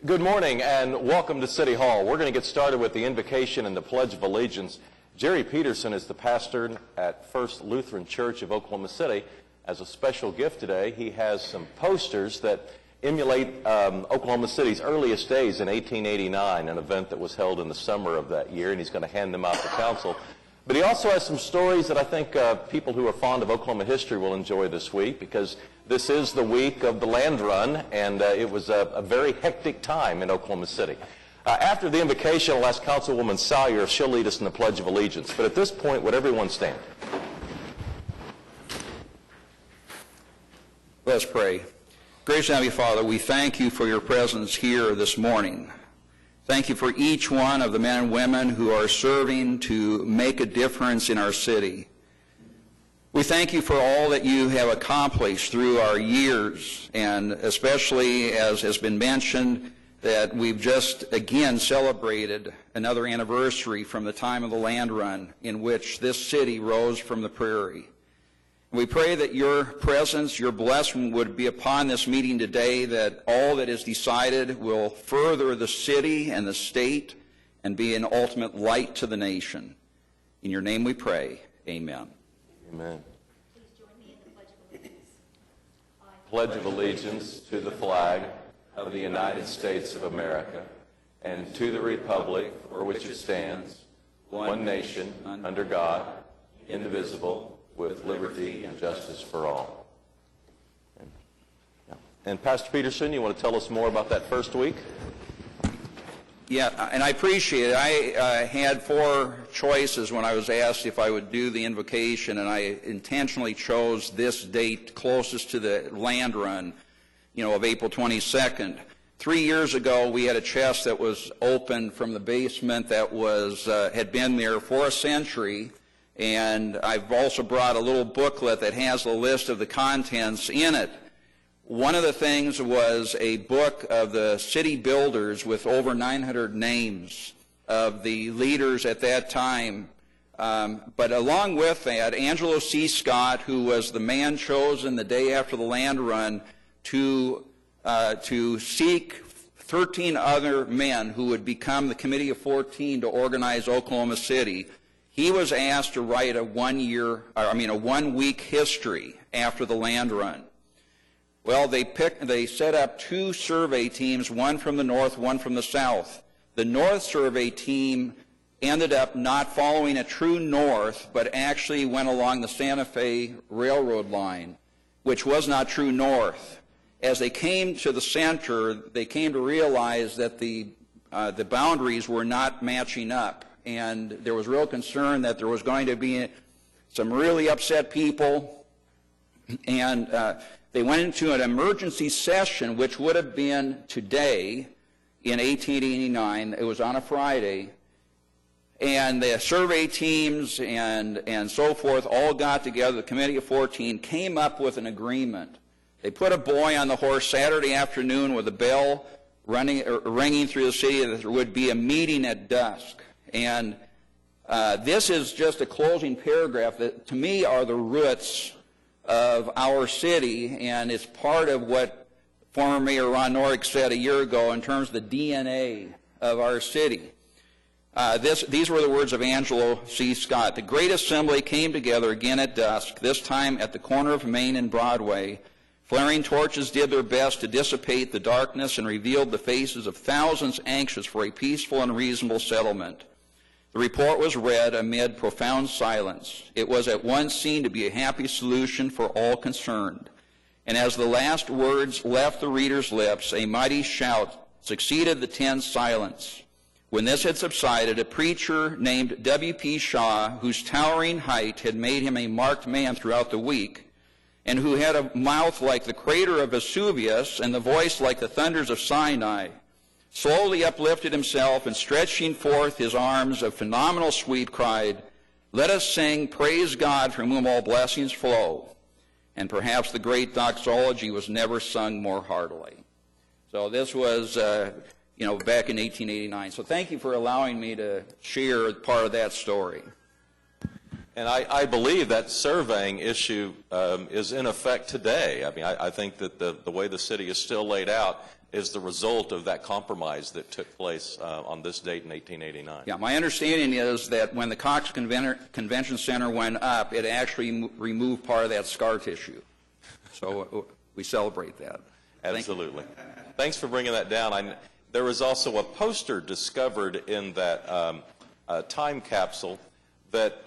Good morning and welcome to City Hall. We're going to get started with the invocation and the Pledge of Allegiance. Jerry Peterson is the pastor at First Lutheran Church of Oklahoma City. As a special gift today, he has some posters that emulate Oklahoma City's earliest days in 1889, an event that was held in the summer of that year, and he's going to hand them out to council. But he also has some stories that I think people who are fond of Oklahoma history will enjoy this week, because this is the week of the land run, and it was a very hectic time in Oklahoma City. After the invocation, I'll ask Councilwoman Salyer if she'll lead us in the Pledge of Allegiance. But at this point, would everyone stand? Let's pray. Gracious Heavenly Father, we thank you for your presence here this morning. Thank you for each one of the men and women who are serving to make a difference in our city. We thank you for all that you have accomplished through our years, and especially, as has been mentioned, that we've just again celebrated another anniversary from the time of the land run in which this city rose from the prairie. We pray that your presence, your blessing would be upon this meeting today, that all that is decided will further the city and the state and be an ultimate light to the nation. In your name we pray. Amen. Amen. Please join me in the Pledge of Allegiance. Pledge of allegiance to the flag of the United States of America and to the republic for which it stands, one nation, under God, indivisible, with liberty and justice for all. And Pastor Peterson, you want to tell us more about that first week? Yeah, and I appreciate it. I had four choices when I was asked if I would do the invocation, and I intentionally chose this date closest to the land run, of April 22nd. 3 years ago, we had a chest that was opened from the basement that had been there for a century. And I've also brought a little booklet that has a list of the contents in it. One of the things was a book of the city builders with over 900 names of the leaders at that time. But along with that, Angelo C. Scott, who was the man chosen the day after the land run to seek 13 other men who would become the Committee of 14 to organize Oklahoma City, he was asked to write a 1 week history after the land run. Well, they set up two survey teams, one from the north, one from the south. The north survey team ended up not following a true north, but actually went along the Santa Fe Railroad line, which was not true north. As they came to the center, they came to realize that the boundaries were not matching up. And there was real concern that there was going to be some really upset people. And they went into an emergency session, which would have been today in 1889. It was on a Friday. And the survey teams and so forth all got together. The Committee of 14 came up with an agreement. They put a boy on the horse Saturday afternoon with a bell ringing through the city that there would be a meeting at dusk. And this is just a closing paragraph that, to me, are the roots of our city, and it's part of what former Mayor Ron Norick said a year ago in terms of the DNA of our city. These were the words of Angelo C. Scott. The great assembly came together again at dusk, this time at the corner of Main and Broadway. Flaring torches did their best to dissipate the darkness and revealed the faces of thousands anxious for a peaceful and reasonable settlement. The report was read amid profound silence. It was at once seen to be a happy solution for all concerned. And as the last words left the reader's lips, a mighty shout succeeded the tense silence. When this had subsided, a preacher named W.P. Shaw, whose towering height had made him a marked man throughout the week, and who had a mouth like the crater of Vesuvius and the voice like the thunders of Sinai, slowly uplifted himself and stretching forth his arms of phenomenal sweep cried, "Let us sing, praise God from whom all blessings flow." And perhaps the great doxology was never sung more heartily. So this was, back in 1889. So thank you for allowing me to share part of that story. And I believe that surveying issue is in effect today. I mean, I think that the way the city is still laid out, is the result of that compromise that took place on this date in 1889. Yeah, my understanding is that when the Cox Convention Center went up, it actually removed part of that scar tissue. So we celebrate that. Absolutely. Thanks for bringing that down. There was also a poster discovered in that time capsule that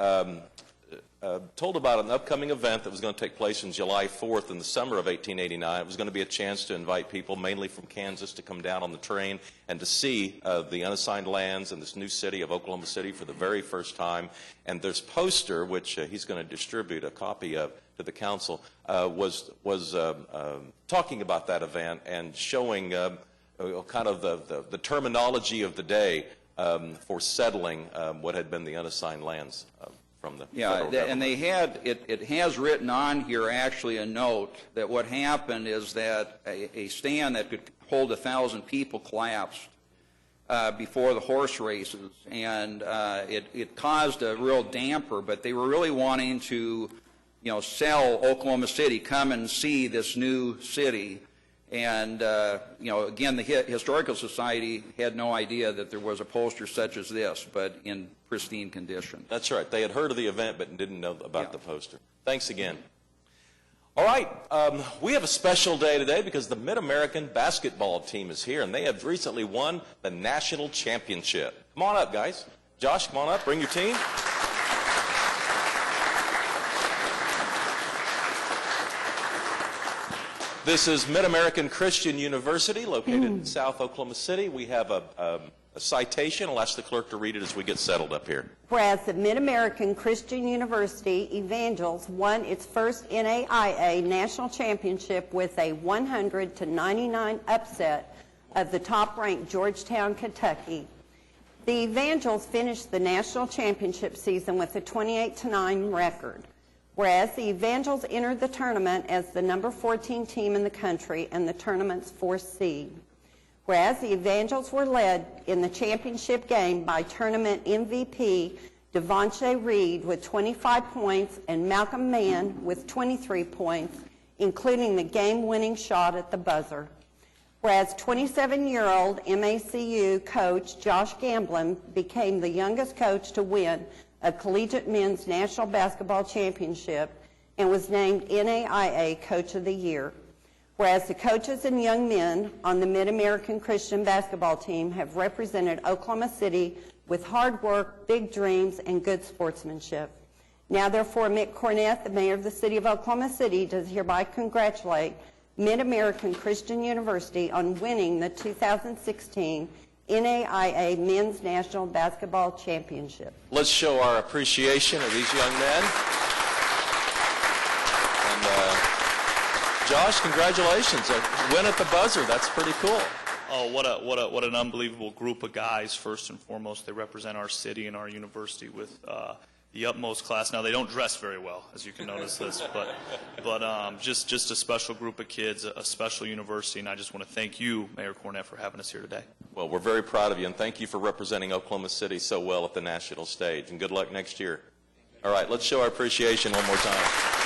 told about an upcoming event that was going to take place in July 4th in the summer of 1889. It was going to be a chance to invite people, mainly from Kansas, to come down on the train and to see the unassigned lands in this new city of Oklahoma City for the very first time. And this poster, which he's going to distribute a copy of to the council, was talking about that event and showing kind of the terminology of the day for settling what had been the unassigned lands from the federal government. And they had, it has written on here actually a note that what happened is that a stand that could hold 1,000 people collapsed before the horse races, and it caused a real damper, but they were really wanting to, sell Oklahoma City, come and see this new city. And, again, the Historical Society had no idea that there was a poster such as this, but in pristine condition. That's right. They had heard of the event but didn't know about the poster. Thanks again. All right. We have a special day today because the Mid-American basketball team is here, and they have recently won the national championship. Come on up, guys. Josh, come on up. Bring your team. This is Mid-American Christian University, located in South Oklahoma City. We have a citation. I'll ask the clerk to read it as we get settled up here. Whereas the Mid-American Christian University Evangels won its first NAIA national championship with a 100-99 upset of the top-ranked Georgetown, Kentucky. The Evangels finished the national championship season with a 28-9 record. Whereas the Evangels entered the tournament as the number 14 team in the country and the tournament's fourth seed. Whereas the Evangels were led in the championship game by tournament MVP Devontae Reed with 25 points and Malcolm Mann with 23 points, including the game-winning shot at the buzzer. Whereas 27-year-old MACU coach Josh Gamblin became the youngest coach to win a collegiate men's national basketball championship and was named NAIA Coach of the Year. Whereas the coaches and young men on the Mid-American Christian basketball team have represented Oklahoma City with hard work, big dreams, and good sportsmanship. Now, therefore, Mick Cornett, the mayor of the city of Oklahoma City, does hereby congratulate Mid-American Christian University on winning the 2016 NAIA Men's National Basketball Championship. Let's show our appreciation of these young men. And Josh, congratulations. A win at the buzzer. That's pretty cool. Oh, what an unbelievable group of guys, first and foremost. They represent our city and our university with the utmost class. Now, they don't dress very well, as you can notice this, but just a special group of kids, a special university, and I just want to thank you, Mayor Cornett, for having us here today. Well, we're very proud of you, and thank you for representing Oklahoma City so well at the national stage, and good luck next year. All right, let's show our appreciation one more time.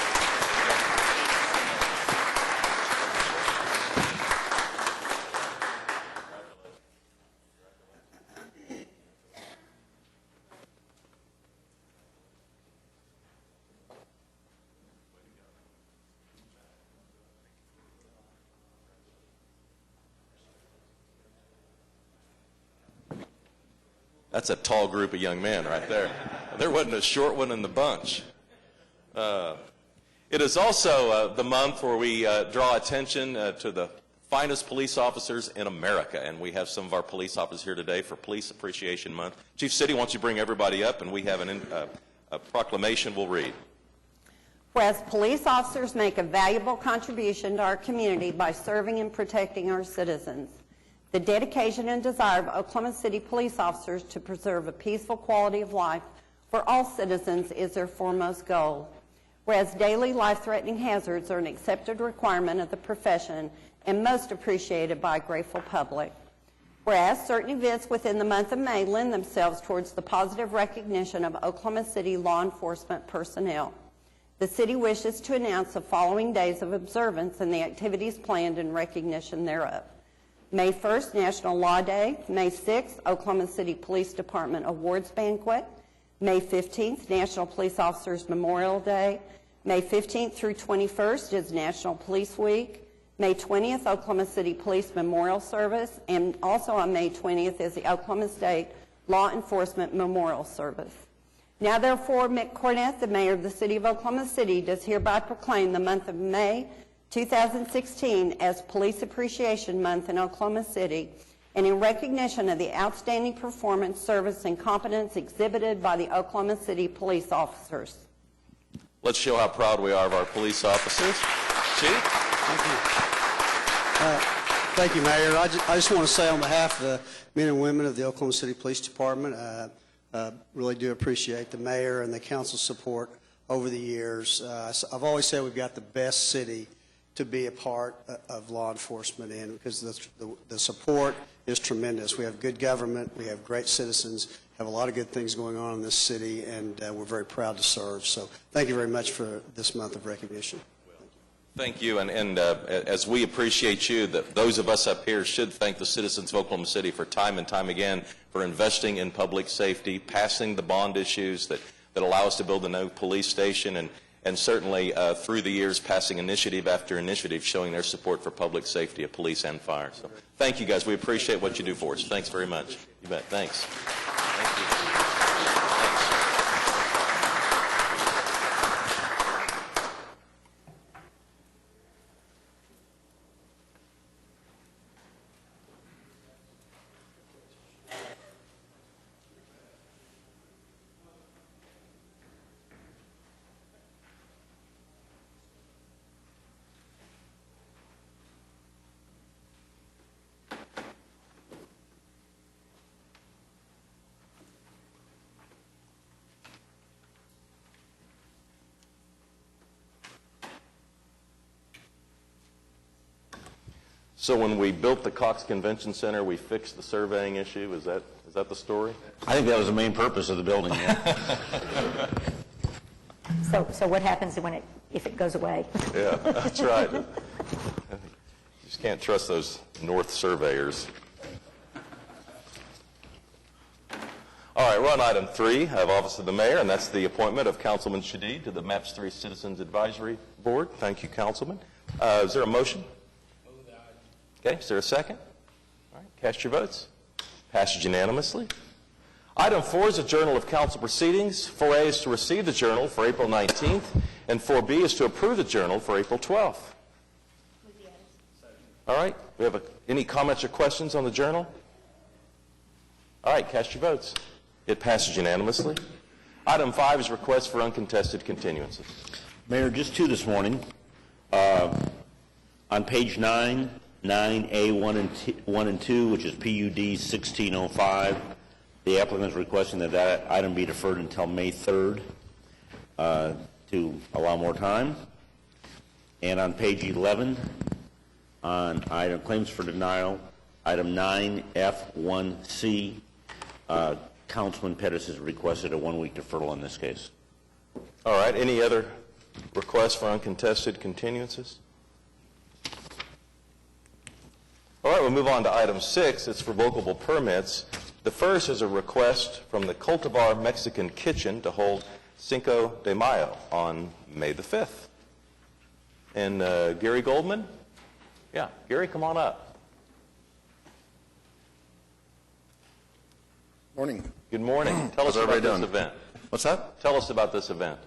That's a tall group of young men right there. There wasn't a short one in the bunch. It is also the month where we draw attention to the finest police officers in America, and we have some of our police officers here today for Police Appreciation Month. Chief City, why don't you bring everybody up, and we have a proclamation we'll read. Whereas police officers make a valuable contribution to our community by serving and protecting our citizens. The dedication and desire of Oklahoma City police officers to preserve a peaceful quality of life for all citizens is their foremost goal. Whereas daily life-threatening hazards are an accepted requirement of the profession and most appreciated by a grateful public. Whereas certain events within the month of May lend themselves towards the positive recognition of Oklahoma City law enforcement personnel. The city wishes to announce the following days of observance and the activities planned in recognition thereof. May 1st, National Law Day. May 6th, Oklahoma City Police Department Awards Banquet. May 15th, National Police Officers Memorial Day. May 15th through 21st is National Police Week. May 20th, Oklahoma City Police Memorial Service. And also on May 20th is the Oklahoma State Law Enforcement Memorial Service. Now therefore, Mick Cornett, the Mayor of the City of Oklahoma City, does hereby proclaim the month of May 2016 as Police Appreciation Month in Oklahoma City, and in recognition of the outstanding performance, service, and competence exhibited by the Oklahoma City police officers. Let's show how proud we are of our police officers. Chief? Thank you, Mayor. I just want to say on behalf of the men and women of the Oklahoma City Police Department, really do appreciate the mayor and the council's support over the years. I've always said we've got the best city to be a part of law enforcement in, because the support is tremendous. We have good government, we have great citizens, have a lot of good things going on in this city, and we're very proud to serve. So thank you very much for this month of recognition. Thank you, and as we appreciate you, those of us up here should thank the citizens of Oklahoma City for time and time again for investing in public safety, passing the bond issues that allow us to build a new police station, and certainly through the years passing initiative after initiative showing their support for public safety of police and fire. So thank you guys. We appreciate what you do for us. Thanks very much. You bet. Thanks. Thank you. So when we built the Cox Convention Center, we fixed the surveying issue. Is that the story? I think that was the main purpose of the building, yeah. So what happens if it goes away? Yeah, that's right. You just can't trust those north surveyors. All right, we're on item 3 of Office of the Mayor, and that's the appointment of Councilman Shadid to the MAPS 3 Citizens Advisory Board. Thank you, Councilman. Is there a motion? Okay, is there a second? All right, cast your votes. Passes unanimously. Item 4 is a journal of council proceedings. 4A is to receive the journal for April 19th, and 4B is to approve the journal for April 12th. All right, we have any comments or questions on the journal? All right, cast your votes. It passes unanimously. Item 5 is request for uncontested continuances. Mayor, just 2 this morning. On page 9A 1 and 2, which is PUD 1605, the applicant is requesting that item be deferred until May 3rd to allow more time. And on page 11, on item claims for denial, item 9F1C, Councilman Pettis has requested a 1-week deferral in this case. All right, any other requests for uncontested continuances? All right, we'll move on to item 6. It's revocable permits. The first is a request from the Cultivar Mexican Kitchen to hold Cinco de Mayo on May the 5th. And Gary Goldman? Yeah, Gary, come on up. Morning. Good morning. Tell us about this event. What's that? Tell us about this event.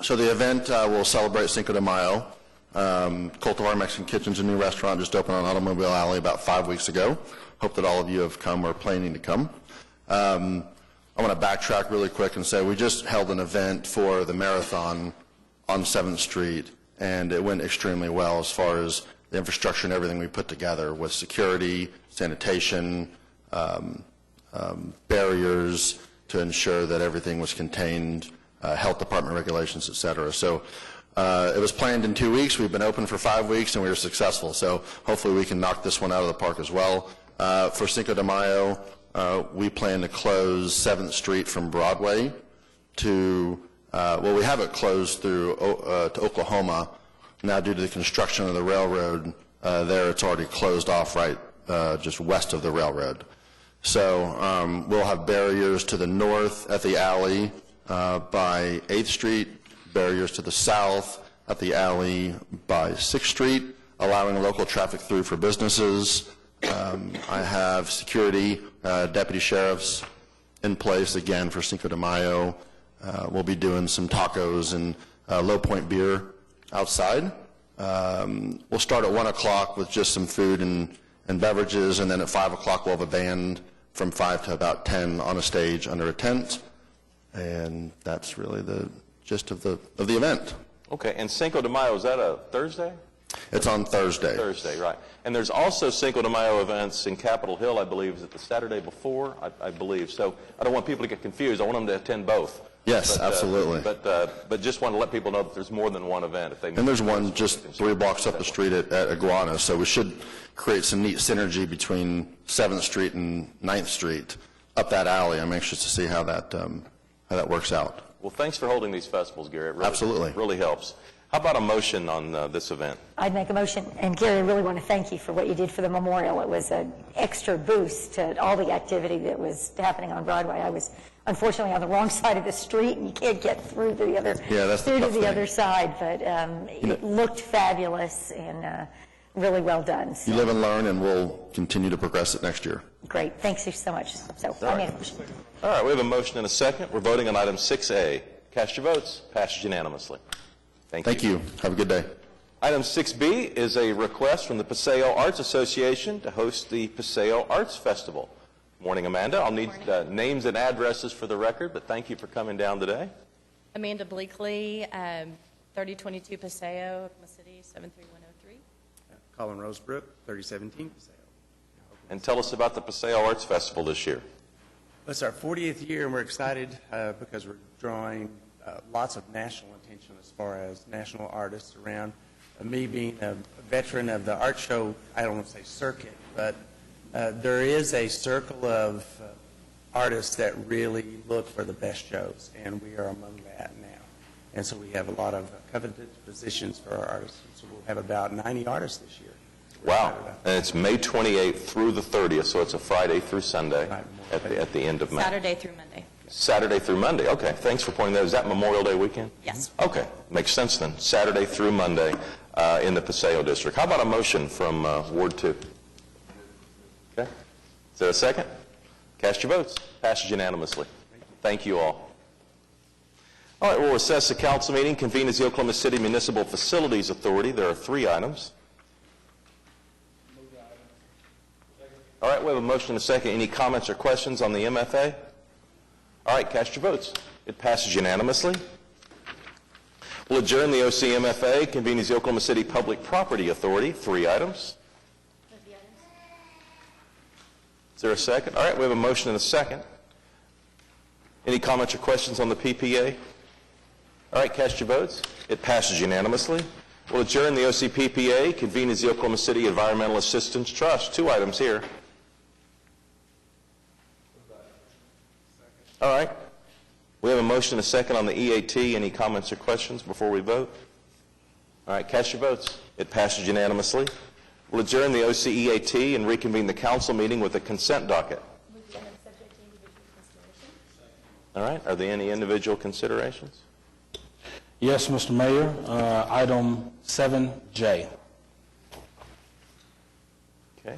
So the event will celebrate Cinco de Mayo. Cultivar Mexican Kitchen's a new restaurant just opened on Automobile Alley about 5 weeks ago. Hope that all of you have come or planning to come. I want to backtrack really quick and say we just held an event for the marathon on 7th Street, and it went extremely well as far as the infrastructure and everything we put together with security, sanitation, barriers to ensure that everything was contained, health department regulations, et cetera. So it was planned in 2 weeks. We've been open for 5 weeks, and we were successful. So hopefully we can knock this one out of the park as well. For Cinco de Mayo, we plan to close 7th Street from Broadway to, well, we have it closed through to Oklahoma. Now, due to the construction of the railroad there, it's already closed off right just west of the railroad. So we'll have barriers to the north at the alley by 8th Street, barriers to the south at the alley by 6th Street, allowing local traffic through for businesses. I have security, deputy sheriffs in place again for Cinco de Mayo. We'll be doing some tacos and Low Point beer outside. We'll start at 1 o'clock with just some food and beverages, and then at 5 o'clock we'll have a band from 5 to about 10 on a stage under a tent. And that's really the gist of the event. Okay, and Cinco de Mayo, is that a Thursday? It's on Thursday. Thursday, right. And there's also Cinco de Mayo events in Capitol Hill, I believe. Is it the Saturday before? I believe. So I don't want people to get confused. I want them to attend both. Yes, absolutely. But just want to let people know that there's more than one event. If they And there's one just 3 blocks up the street at Iguana, so we should create some neat synergy between 7th Street and 9th Street up that alley. I'm anxious to see how that works out. Well, thanks for holding these festivals, Gary. It really, Absolutely. really helps. How about a motion on this event? I'd make a motion, and Gary, I really want to thank you for what you did for the memorial. It was an extra boost to all the activity that was happening on Broadway. I was unfortunately on the wrong side of the street, and you can't get through to the other, that's the tough thing. other side, but it looked fabulous and really well done. So, You live and learn, and we'll continue to progress it next year. great. Thanks so much. So I made a motion. All right, we have a motion and a second. We're voting on item 6A. Cast your votes. Passed unanimously. Thank you. Have a good day. Item 6B is a request from the Paseo Arts Association to host the Paseo Arts Festival. Morning, Amanda. I'll need names and addresses for the record, but thank you for coming down today. Amanda Bleakley, 3022 Paseo, Oklahoma City, 73103. Colin Rosebrook, 3017 Paseo. And tell us about the Paseo Arts Festival this year. It's our 40th year, and we're excited because we're drawing lots of national attention as far as national artists around. Me being a veteran of the art show, I don't want to say circuit, but there is a circle of artists that really look for the best shows, and we are among that now. And so we have a lot of coveted positions for our artists. So we'll have about 90 artists this year. Wow. And it's May 28th through the 30th, so it's a Friday through Sunday at the end of May. Saturday through Monday. Saturday through Monday. Okay, thanks for pointing that out. Is that Memorial Day weekend? Yes. Okay, makes sense then. Saturday through Monday in the Paseo District. How about a motion from Ward 2? Okay. Is there a second? Cast your votes. Passes unanimously. Thank you all. All right, we'll recess the council meeting, convene as the Oklahoma City Municipal Facilities Authority. There are 3 items. All right, we have a motion and a second. Any comments or questions on the MFA? All right, cast your votes. It passes unanimously. We'll adjourn the OCMFA, convene as the Oklahoma City Public Property Authority. 3 items. Is there a second? All right, we have a motion and a second. Any comments or questions on the PPA? All right, cast your votes. It passes unanimously. We'll adjourn the OCPPA, convene as the Oklahoma City Environmental Assistance Trust. 2 items here. All right. We have a motion and a second on the EAT. Any comments or questions before we vote? All right, cast your votes. It passes unanimously. We'll adjourn the OCEAT and reconvene the council meeting with a consent docket. All right, are there any individual considerations? Yes, Mr. Mayor. Item 7J. Okay.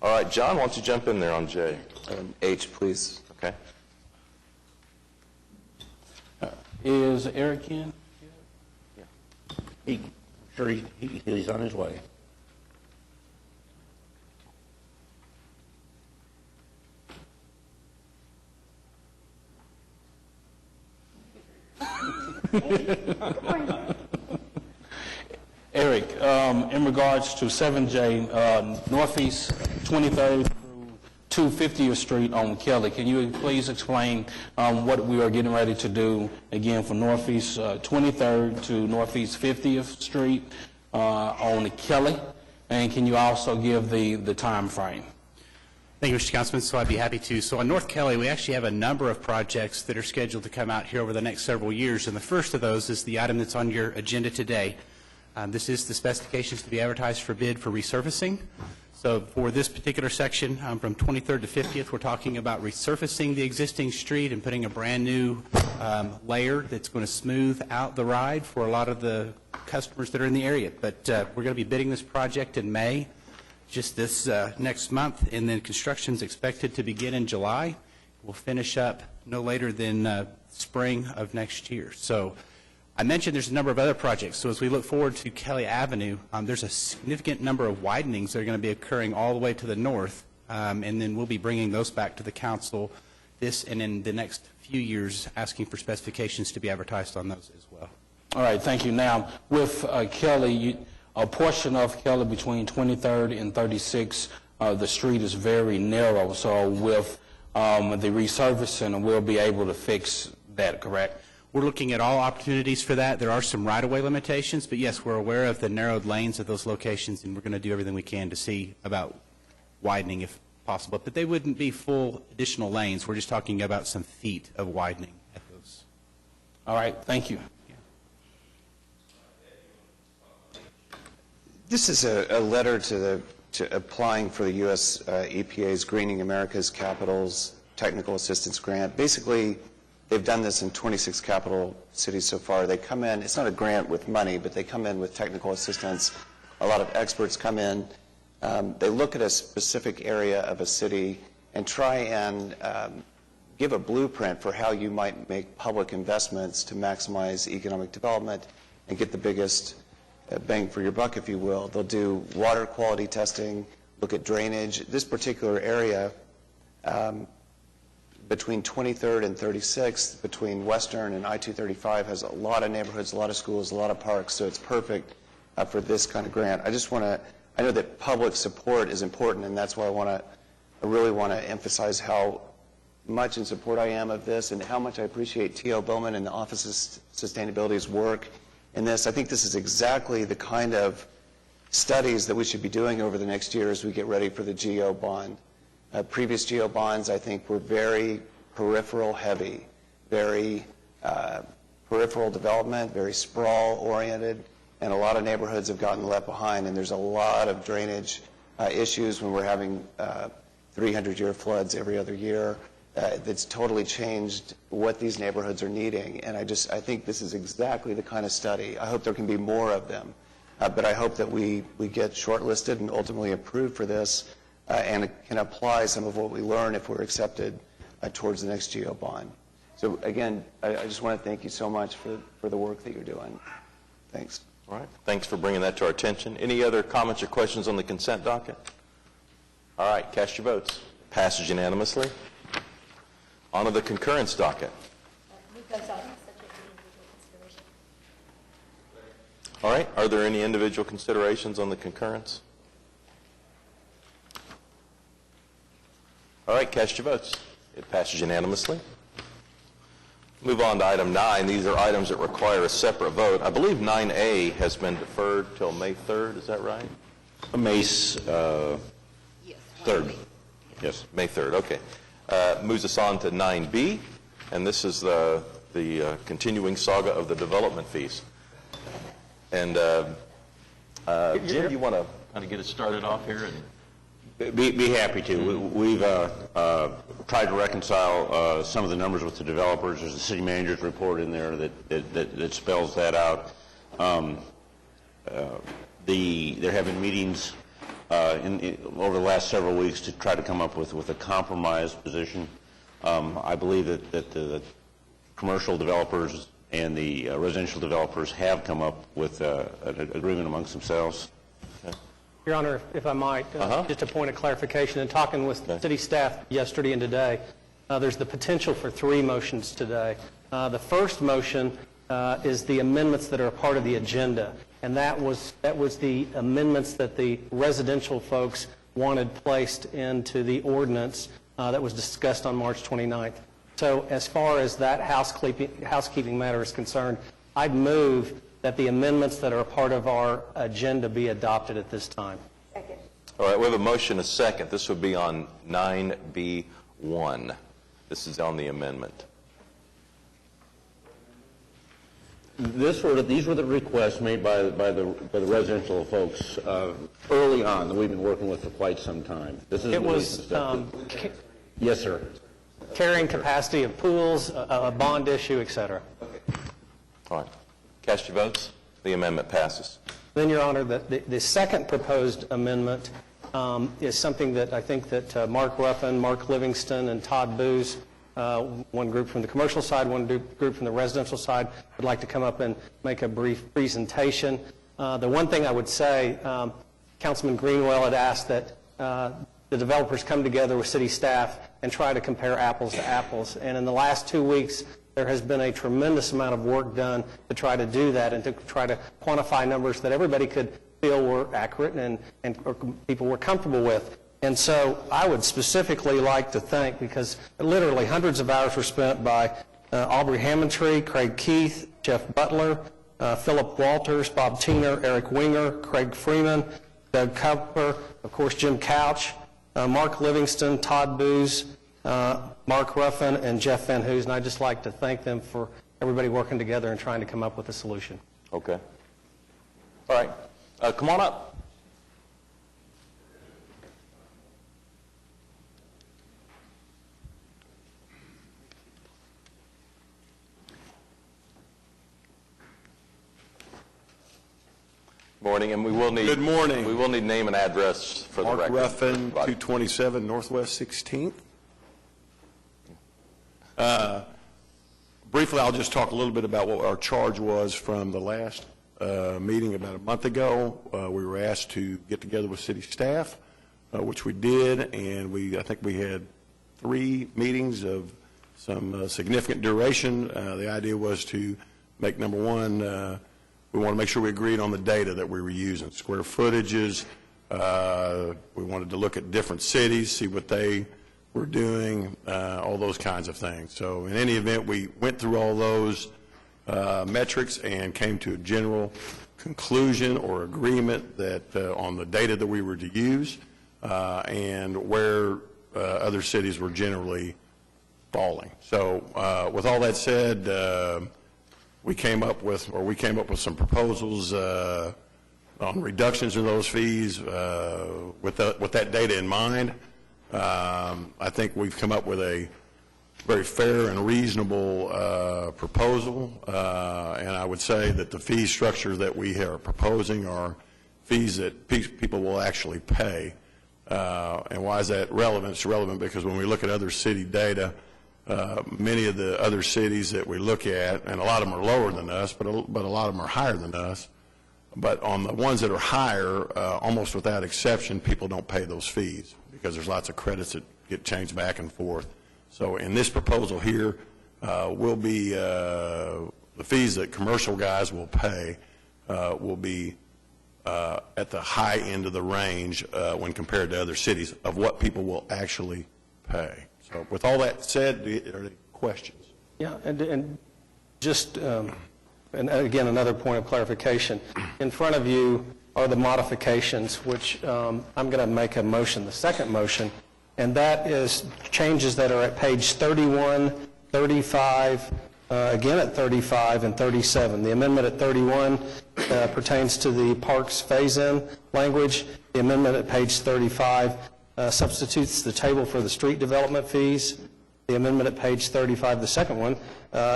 All right, John, why don't you jump in there on J? H, please. Okay. Is Eric in? He's on his way. Eric, in regards to 7J, Northeast 23rd through 250th Street on Kelly, can you please explain what we are getting ready to do, again, for Northeast 23rd to Northeast 50th Street on Kelly? And can you also give the time frame? Thank you, Mr. Councilman. So I'd be happy to. So on North Kelly, we actually have a number of projects that are scheduled to come out here over the next several years, and the first of those is the item that's on your agenda today. This is the specifications to be advertised for bid for resurfacing. So for this particular section, from 23rd to 50th, we're talking about resurfacing the existing street and putting a brand-new layer that's going to smooth out the ride for a lot of the customers that are in the area. But we're going to be bidding this project in May, just this next month, and then construction's expected to begin in July. We'll finish up no later than spring of next year. So I mentioned there's a number of other projects. So as we look forward to Kelly Avenue, there's a significant number of widenings that are going to be occurring all the way to the north, and then we'll be bringing those back to the council this and in the next few years, asking for specifications to be advertised on those as well. All right, thank you. Now, with Kelly, a portion of Kelly between 23rd and 36th, the street is very narrow. So with the resurfacing, we'll be able to fix that, correct? We're looking at all opportunities for that. There are some right-of-way limitations, but yes, we're aware of the narrowed lanes of those locations, and we're going to do everything we can to see about widening if possible. But they wouldn't be full additional lanes. We're just talking about some feet of widening at those. All right, thank you. This is a letter to applying for the U.S. EPA's Greening America's Capitals Technical Assistance Grant. Basically, they've done this in 26 capital cities so far. They come in, it's not a grant with money, but they come in with technical assistance. A lot of experts come in. They look at a specific area of a city and try and give a blueprint for how you might make public investments to maximize economic development and get the biggest bang for your buck, if you will. They'll do water quality testing, look at drainage. This particular area, between 23rd and 36th, between Western and I-235, has a lot of neighborhoods, a lot of schools, a lot of parks, so it's perfect for this kind of grant. I know that public support is important, and that's why I really want to emphasize how much in support I am of this and how much I appreciate T.O. Bowman and the Office of Sustainability's work in this. I think this is exactly the kind of studies that we should be doing over the next year as we get ready for the GO bond. Previous GO bonds, I think, were very peripheral heavy, very peripheral development, very sprawl oriented, and a lot of neighborhoods have gotten left behind, and there's a lot of drainage issues when we're having 300-year floods every other year. That's totally changed what these neighborhoods are needing, and I think this is exactly the kind of study. I hope there can be more of them, but I hope that we get shortlisted and ultimately approved for this and can apply some of what we learn if we're accepted towards the next GO bond. So again, I just want to thank you so much for the work that you're doing. Thanks. All right. Thanks for bringing that to our attention. Any other comments or questions on the consent docket? All right. Cast your votes. Passes unanimously. On to the concurrence docket. Move those items subject to individual consideration. All right. Are there any individual considerations on the concurrence? All right. Cast your votes. It passes unanimously. Move on to item 9. These are items that require a separate vote. I believe 9A has been deferred till May 3rd. Is that right? May 3rd. Yes. May 3rd. Okay. Moves us on to 9B, and this is the continuing saga of the development fees. And Jim, do you want to kind of get us started off here? Be happy to. We've tried to reconcile some of the numbers with the developers. There's a city manager's report in there that spells that out. There have been meetings over the last several weeks to try to come up with a compromise position. I believe that the commercial developers and the residential developers have come up with an agreement amongst themselves. Your Honor, if I might, just a point of clarification. In talking with city staff yesterday and today, there's the potential for 3 motions today. The first motion is the amendments that are a part of the agenda, and that was the amendments that the residential folks wanted placed into the ordinance that was discussed on March 29th. So as far as that housekeeping matter is concerned, I'd move that the amendments that are a part of our agenda be adopted at this time. Second. All right, we have a motion, a second. This would be on 9B1. This is on the amendment. these were the requests made by the residential folks early on that we've been working with for quite some time. This is It was yes, sir. carrying capacity of pools, a bond issue, et cetera. All right. Cast your votes. The amendment passes. Then, Your Honor, the second proposed amendment is something that I think that Mark Ruffin, Mark Livingston, and Todd Booz, one group from the commercial side, one group from the residential side, would like to come up and make a brief presentation. The one thing I would say, Councilman Greenwell had asked that the developers come together with city staff and try to compare apples to apples. And in the last 2 weeks, there has been a tremendous amount of work done to try to do that and to try to quantify numbers that everybody could feel were accurate and people were comfortable with. And so I would specifically like to thank, because literally hundreds of hours were spent by Aubrey Hammondtree, Craig Keith, Jeff Butler, Philip Walters, Bob Tiener, Eric Winger, Craig Freeman, Doug Cooper, of course Jim Couch, Mark Livingston, Todd Booz, Mark Ruffin, and Jeff Van Hoos. And I'd just like to thank them for everybody working together and trying to come up with a solution. Okay. All right. Come on up. Morning, and we will need. Good morning. We will need name and address for the record. Mark Ruffin, 227 Northwest 16th. Briefly, I'll just talk a little bit about what our charge was from the last meeting about a month ago. We were asked to get together with city staff, which we did, and I think we had 3 meetings of some significant duration. The idea was to make, number one, we want to make sure we agreed on the data that we were using, square footages. We wanted to look at different cities, see what they were doing, all those kinds of things. So in any event, we went through all those metrics and came to a general conclusion or agreement that on the data that we were to use and where other cities were generally falling. So with all that said, we came up with some proposals on reductions in those fees with that data in mind. I think we've come up with a very fair and reasonable proposal, and I would say that the fee structure that we are proposing are fees that people will actually pay. And why is that relevant? It's relevant because when we look at other city data, many of the other cities that we look at, and a lot of them are lower than us, but a lot of them are higher than us. But on the ones that are higher, almost without exception, people don't pay those fees because there's lots of credits that get changed back and forth. So in this proposal here, will be the fees that commercial guys will pay will be at the high end of the range when compared to other cities of what people will actually pay. So with all that said, are there any questions? Yeah, and just, and again, another point of clarification. In front of you are the modifications, which I'm going to make a motion, the second motion, and that is changes that are at page 31, 35, again at 35 and 37. The amendment at 31 pertains to the parks phase-in language. The amendment at page 35 substitutes the table for the street development fees. The amendment at page 35, the second one,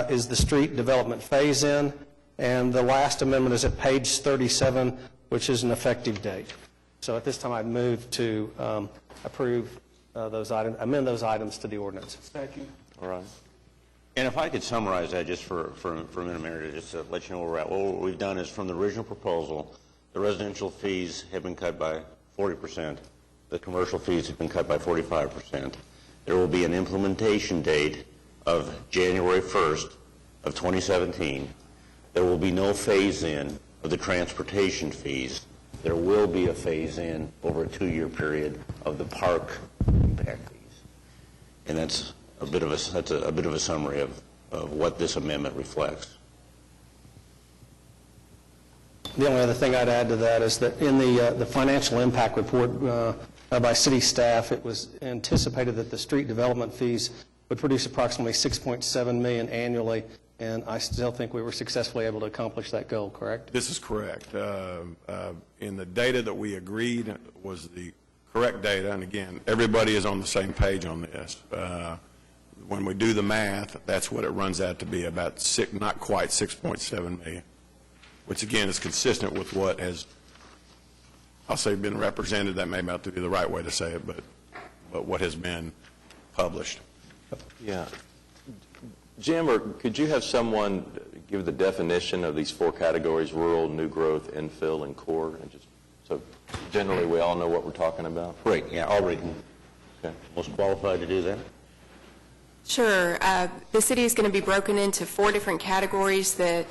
is the street development phase-in. And the last amendment is at page 37, which is an effective date. So at this time, I'd move to approve those items, amend those items to the ordinance. Second. All right. And if I could summarize that just for a minute, just to let you know where we're at. Well, what we've done is from the original proposal, the residential fees have been cut by 40%. The commercial fees have been cut by 45%. There will be an implementation date of January 1st of 2017. There will be no phase-in of the transportation fees. There will be a phase-in over a 2-year period of the park impact fees. And that's a bit of a summary of what this amendment reflects. The only other thing I'd add to that is that in the financial impact report by city staff, it was anticipated that the street development fees would produce approximately $6.7 million annually and I still think we were successfully able to accomplish that goal, correct? This is correct. In the data that we agreed was the correct data, and again, everybody is on the same page on this. When we do the math, that's what it runs out to be, about not quite 6.7 million, which again is consistent with what has, I'll say, been represented. That may not be the right way to say it, but what has been published. Yeah. Jim, or could you have someone give the definition of these four categories: rural, new growth, infill, and core, and just so generally we all know what we're talking about? Great, yeah, Aubrey, Okay. most qualified to do that. Sure. The city is going to be broken into four different categories. The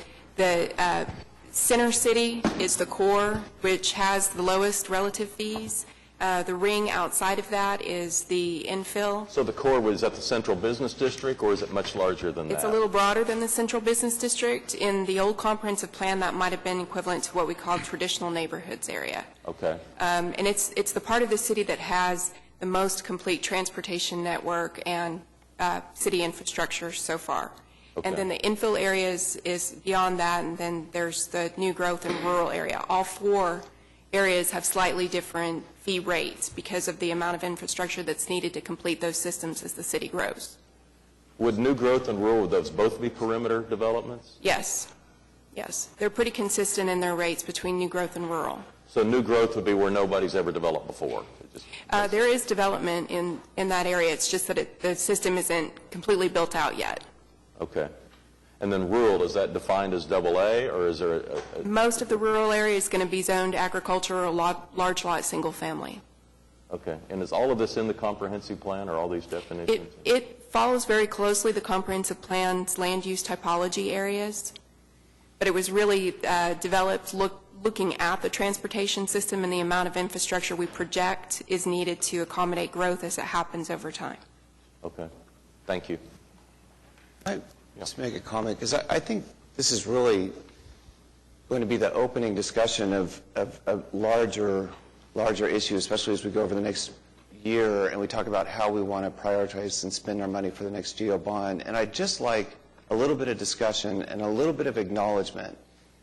center city is the core, which has the lowest relative fees. The ring outside of that is the infill. So the core was at the central business district, or is it much larger than that? It's a little broader than the central business district. In the old comprehensive plan, that might have been equivalent to what we call traditional neighborhoods area. Okay. And it's the part of the city that has the most complete transportation network and city infrastructure so far. Okay. And then the infill areas is beyond that, and then there's the new growth and rural area. All four areas have slightly different fee rates because of the amount of infrastructure that's needed to complete those systems as the city grows. Would new growth and rural, would those both be perimeter developments? Yes. Yes. They're pretty consistent in their rates between new growth and rural. So new growth would be where nobody's ever developed before? There is development in that area. It's just that the system isn't completely built out yet. Okay. And then rural, is that defined as AA, or is there a Most of the rural area is going to be zoned agriculture or large lot, single family. Okay. And is all of this in the comprehensive plan, or all these definitions? It follows very closely the comprehensive plan's land use typology areas, but it was really developed looking at the transportation system and the amount of infrastructure we project is needed to accommodate growth as it happens over time. Okay. Thank you. Just make a comment, because I think this is really going to be the opening discussion of larger issues, especially as we go over the next year and we talk about how we want to prioritize and spend our money for the next GO bond. And I'd just like a little bit of discussion and a little bit of acknowledgement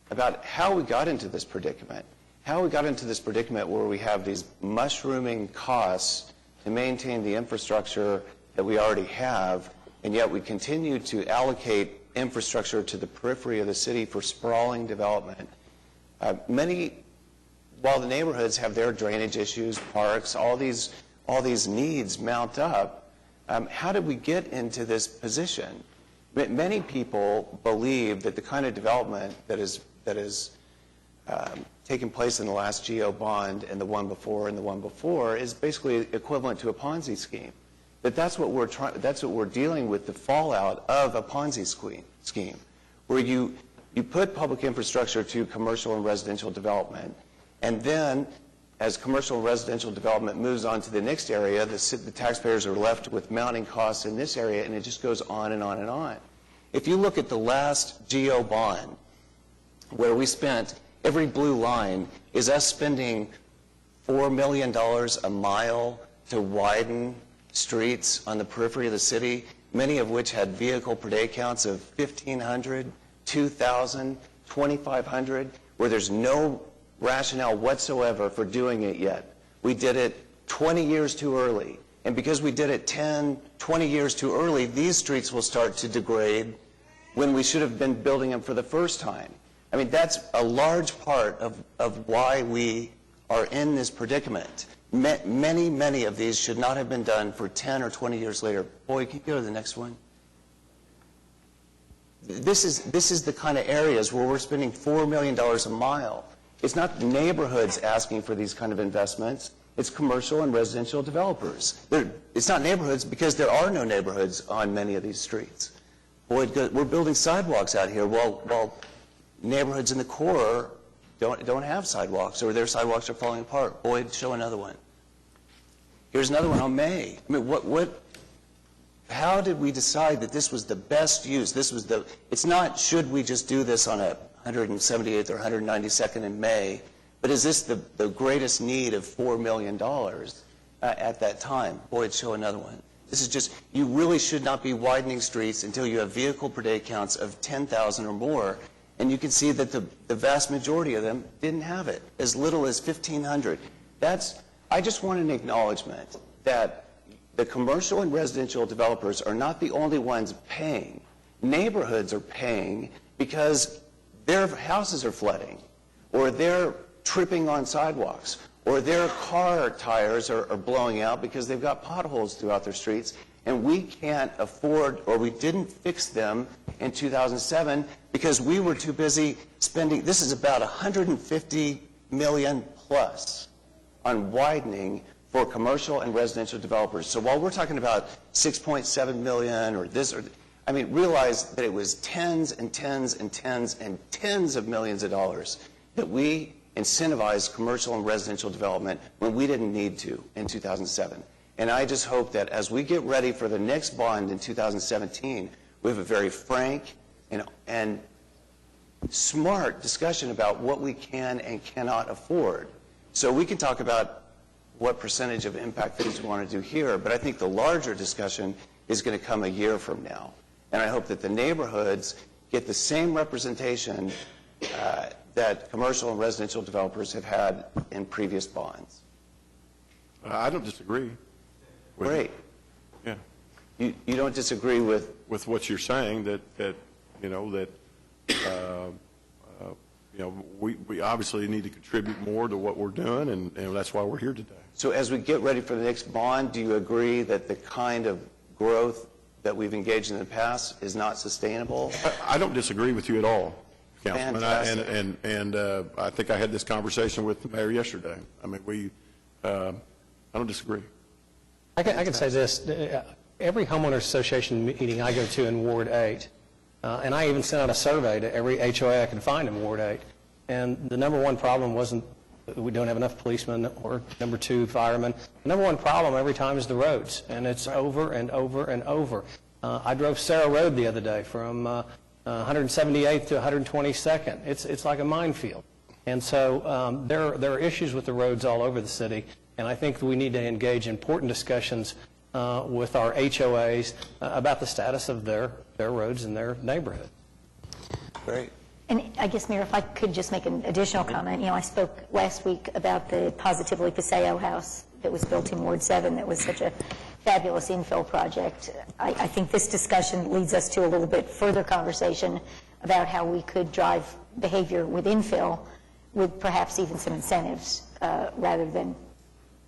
about how we got into this predicament. How we got into this predicament where we have these mushrooming costs to maintain the infrastructure that we already have, and yet we continue to allocate infrastructure to the periphery of the city for sprawling development. While the neighborhoods have their drainage issues, parks, all these needs mount up, how did we get into this position? Many people believe that the kind of development that is taken place in the last GO bond and the one before is basically equivalent to a Ponzi scheme. That's what we're dealing with, the fallout of a Ponzi scheme, where you put public infrastructure to commercial and residential development, and then as commercial and residential development moves on to the next area, the taxpayers are left with mounting costs in this area, and it just goes on and on and on. If you look at the last GO bond, where we spent, every blue line is us spending $4 million a mile to widen streets on the periphery of the city, many of which had vehicle per day counts of 1,500, 2,000, 2,500, where there's no rationale whatsoever for doing it yet. We did it 20 years too early. And because we did it 10, 20 years too early, these streets will start to degrade when we should have been building them for the first time. I mean, that's a large part of why we are in this predicament. Many of these should not have been done for 10 or 20 years later. Boy, can you go to the next one? This is the kind of areas where we're spending $4 million a mile. It's not the neighborhoods asking for these kind of investments. It's commercial and residential developers. It's not neighborhoods because there are no neighborhoods on many of these streets. Boyd, we're building sidewalks out here while neighborhoods in the core don't have sidewalks, or their sidewalks are falling apart. Boyd, show another one. Here's another one on May. I mean, how did we decide that this was the best use? It's not should we just do this on a 178th or 192nd in May, but is this the greatest need of $4 million at that time? Boyd, show another one. This is just, you really should not be widening streets until you have vehicle per day counts of 10,000 or more. And you can see that the vast majority of them didn't have it, as little as 1,500. I just want an acknowledgement that the commercial and residential developers are not the only ones paying. Neighborhoods are paying because their houses are flooding, or they're tripping on sidewalks, or their car tires are blowing out because they've got potholes throughout their streets, and we can't afford, or we didn't fix them in 2007 because we were too busy spending. This is about $150 million plus on widening for commercial and residential developers. So while we're talking about $6.7 million or this, realize that it was tens and tens and tens and tens of millions of dollars that we incentivized commercial and residential development when we didn't need to in 2007. And I just hope that as we get ready for the next bond in 2017, we have a very frank and smart discussion about what we can and cannot afford. So we can talk about what percentage of impact fees we want to do here, but I think the larger discussion is going to come a year from now. And I hope that the neighborhoods get the same representation that commercial and residential developers have had in previous bonds. I don't disagree. Great. Yeah. You don't disagree with what you're saying, we obviously need to contribute more to what we're doing, and that's why we're here today. So as we get ready for the next bond, do you agree that the kind of growth that we've engaged in the past is not sustainable? I don't disagree with you at all, Councilman. Fantastic. And I think I had this conversation with the mayor yesterday. I don't disagree. I can say this. Every homeowners association meeting I go to in Ward 8, and I even sent out a survey to every HOA I could find in Ward 8, and the number one problem wasn't we don't have enough policemen or number two, firemen. The number one problem every time is the roads, and it's over and over and over. I drove Sarah Road the other day from 178th to 122nd. It's like a minefield. And so there are issues with the roads all over the city, and I think we need to engage in important discussions with our HOAs about the status of their roads in their neighborhood. Great. And I guess, Mayor, if I could just make an additional comment. I spoke last week about the Positively Paseo house that was built in Ward 7 that was such a fabulous infill project. I think this discussion leads us to a little bit further conversation about how we could drive behavior with infill with perhaps even some incentives rather than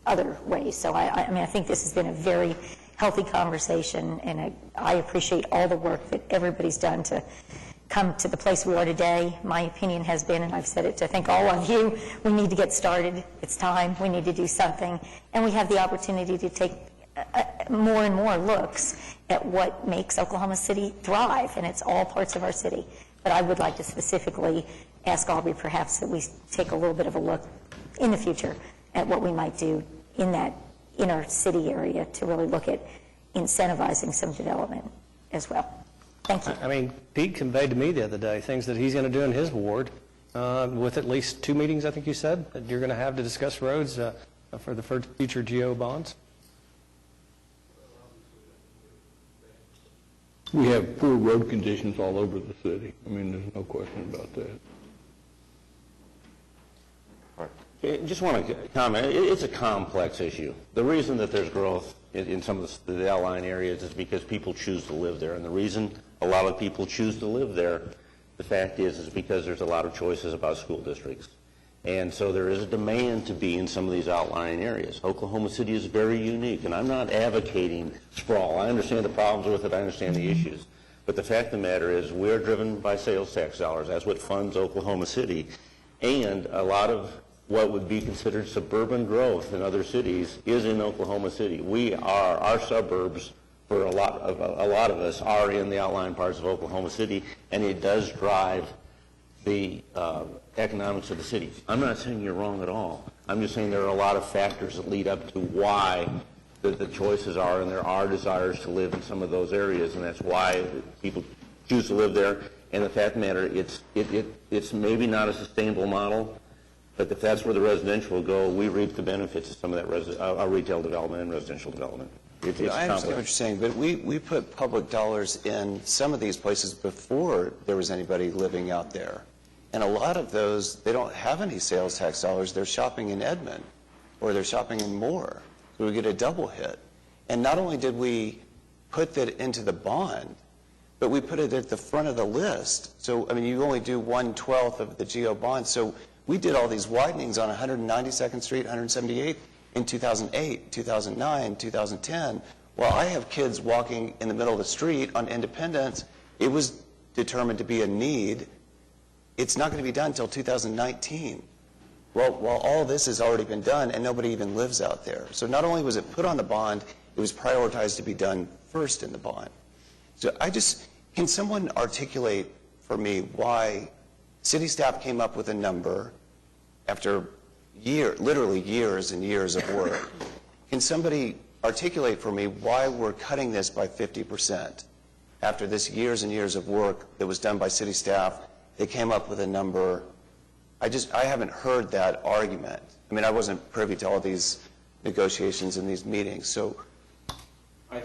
other ways. So I think this has been a very healthy conversation, and I appreciate all the work that everybody's done to come to the place we are today. My opinion has been, and I've said it to I think all of you, we need to get started. It's time. We need to do something. And we have the opportunity to take more and more looks at what makes Oklahoma City thrive, and it's all parts of our city. But I would like to specifically ask Aubrey perhaps that we take a little bit of a look in the future at what we might do in that inner city area to really look at incentivizing some development as well. Thank you. Pete conveyed to me the other day things that he's going to do in his ward with at least 2 meetings, I think you said, that you're going to have to discuss roads for the future GO bonds. We have poor road conditions all over the city. There's no question about that. Just want to comment. It's a complex issue. The reason that there's growth in some of the outlying areas is because people choose to live there. And the reason a lot of people choose to live there, the fact is because there's a lot of choices about school districts. And so there is a demand to be in some of these outlying areas. Oklahoma City is very unique, and I'm not advocating sprawl. I understand the problems with it. I understand the issues. But the fact of the matter is we're driven by sales tax dollars. That's what funds Oklahoma City. And a lot of what would be considered suburban growth in other cities is in Oklahoma City. Our suburbs, for a lot of us, are in the outlying parts of Oklahoma City, and it does drive the economics of the city. I'm not saying you're wrong at all. I'm just saying there are a lot of factors that lead up to why the choices are, and there are desires to live in some of those areas, and that's why people choose to live there. And the fact of the matter, it's maybe not a sustainable model, but if that's where the residential will go, we reap the benefits of some of that retail development and residential development. It's I understand what you're complex. saying, but we put public dollars in some of these places before there was anybody living out there. And a lot of those, they don't have any sales tax dollars. They're shopping in Edmond, or they're shopping in Moore. So we get a double hit. And not only did we put that into the bond, but we put it at the front of the list. So, I mean, you only do 1/12 of the GO bond. So we did all these widenings on 192nd Street, 178th in 2008, 2009, 2010. While I have kids walking in the middle of the street on Independence, it was determined to be a need. It's not going to be done until 2019. Well, while all this has already been done and nobody even lives out there. So not only was it put on the bond, it was prioritized to be done first in the bond. So can someone articulate for me why city staff came up with a number after literally years and years of work? Can somebody articulate for me why we're cutting this by 50% after this years and years of work that was done by city staff? They came up with a number. I haven't heard that argument. I mean, I wasn't privy to all these negotiations and these meetings. So I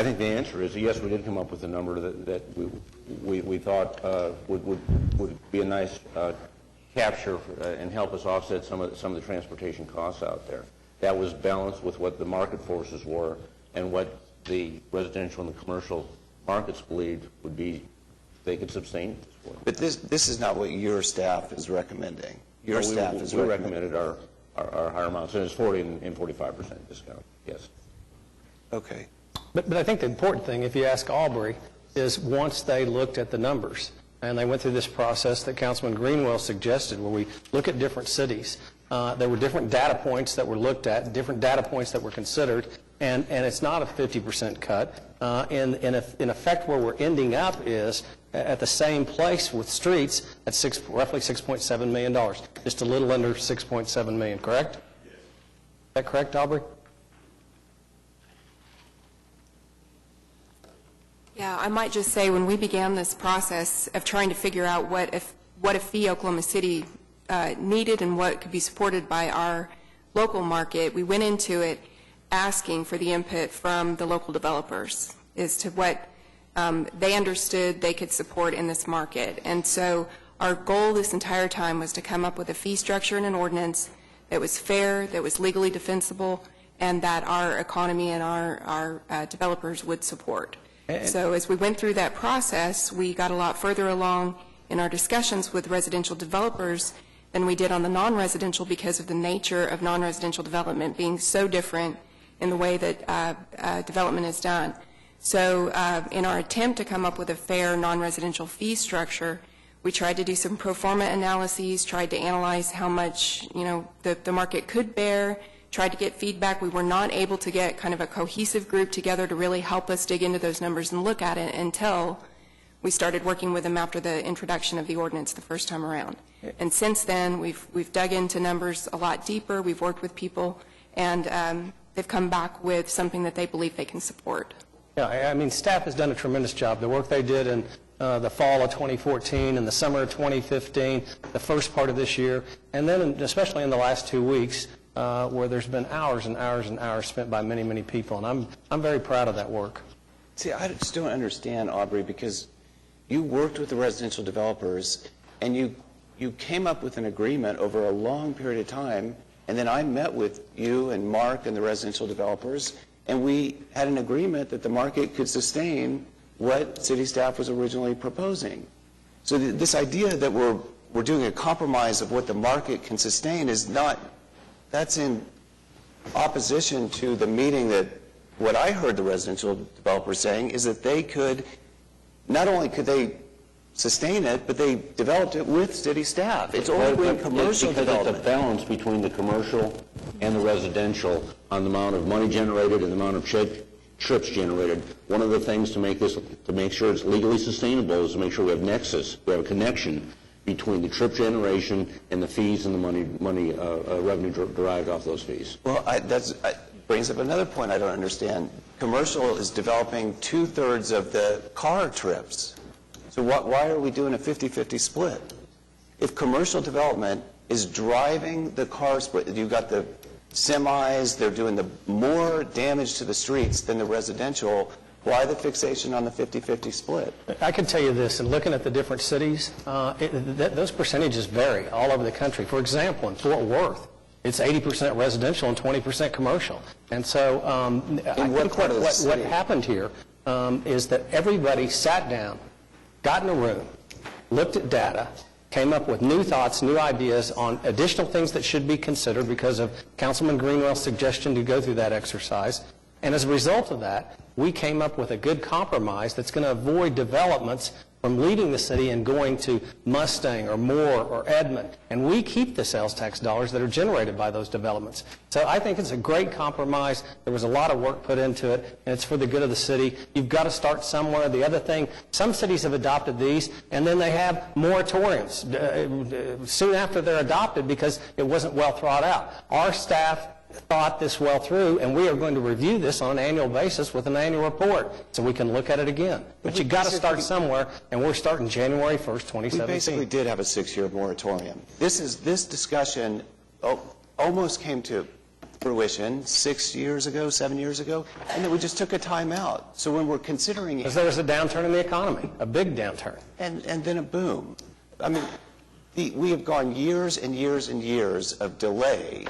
think the answer is yes, we did come up with a number that we thought would be a nice capture and help us offset some of the transportation costs out there. That was balanced with what the market forces were and what the residential and the commercial markets believed would be they could sustain at this point. But this is not what your staff is recommending. Your staff is we recommending. recommended our higher amounts, and it's 40 and 45% discount, yes. Okay. But I think the important thing, if you ask Aubrey, is once they looked at the numbers, and they went through this process that Councilman Greenwell suggested, where we look at different cities, there were different data points that were looked at, different data points that were considered, and it's not a 50% cut. In effect, where we're ending up is at the same place with streets at roughly $6.7 million, just a little under $6.7 million, correct? Yes. Is that correct, Aubrey? Yeah, I might just say when we began this process of trying to figure out what a fee Oklahoma City needed and what could be supported by our local market, we went into it asking for the input from the local developers as to what they understood they could support in this market. And so our goal this entire time was to come up with a fee structure and an ordinance that was fair, that was legally defensible, and that our economy and our developers would support. So as we went through that process, we got a lot further along in our discussions with residential developers than we did on the non-residential because of the nature of non-residential development being so different in the way that development is done. So in our attempt to come up with a fair non-residential fee structure, we tried to do some pro forma analyses, tried to analyze how much the market could bear, tried to get feedback. We were not able to get kind of a cohesive group together to really help us dig into those numbers and look at it until we started working with them after the introduction of the ordinance the first time around. And since then, we've dug into numbers a lot deeper. We've worked with people, and they've come back with something that they believe they can support. Yeah, I mean, staff has done a tremendous job. The work they did in the fall of 2014 and the summer of 2015, the first part of this year, and then especially in the last 2 weeks, where there's been hours and hours and hours spent by many, many people, and I'm very proud of that work. See, I just don't understand, Aubrey, because you worked with the residential developers, and you came up with an agreement over a long period of time, and then I met with you and Mark and the residential developers, and we had an agreement that the market could sustain what city staff was originally proposing. So this idea that we're doing a compromise of what the market can sustain is not, that's in opposition to the meeting that what I heard the residential developers saying is that they could, not only could they sustain it, but they developed it with city staff. It's only in commercial development. It's a balance between the commercial and the residential on the amount of money generated and the amount of trips generated. One of the things to make sure it's legally sustainable is to make sure we have nexus, we have a connection between the trip generation and the fees and the money revenue derived off those fees. Well, that brings up another point I don't understand. Commercial is developing 2/3 of the car trips. So why are we doing a 50-50 split? If commercial development is driving the car split, you've got the semis, they're doing the more damage to the streets than the residential. Why the fixation on the 50-50 split? I can tell you this, in looking at the different cities, those percentages vary all over the country. For example, in Fort Worth, it's 80% residential and 20% commercial. And so I think what happened here is that everybody sat down, got in a room, looked at data, came up with new thoughts, new ideas on additional things that should be considered because of Councilman Greenwell's suggestion to go through that exercise. And as a result of that, we came up with a good compromise that's going to avoid developments from leaving the city and going to Mustang or Moore or Edmond. And we keep the sales tax dollars that are generated by those developments. So I think it's a great compromise. There was a lot of work put into it, and it's for the good of the city. You've got to start somewhere. The other thing, some cities have adopted these, and then they have moratoriums soon after they're adopted because it wasn't well thought out. Our staff thought this well through, and we are going to review this on an annual basis with an annual report so we can look at it again. But you've got to start somewhere, and we're starting January 1st, 2017. We basically did have a 6-year moratorium. This discussion almost came to fruition 6 years ago, 7 years ago, and then we just took a time out. So when we're considering it... Because there was a downturn in the economy, a big downturn. And then a boom. I mean, we have gone years and years and years of delay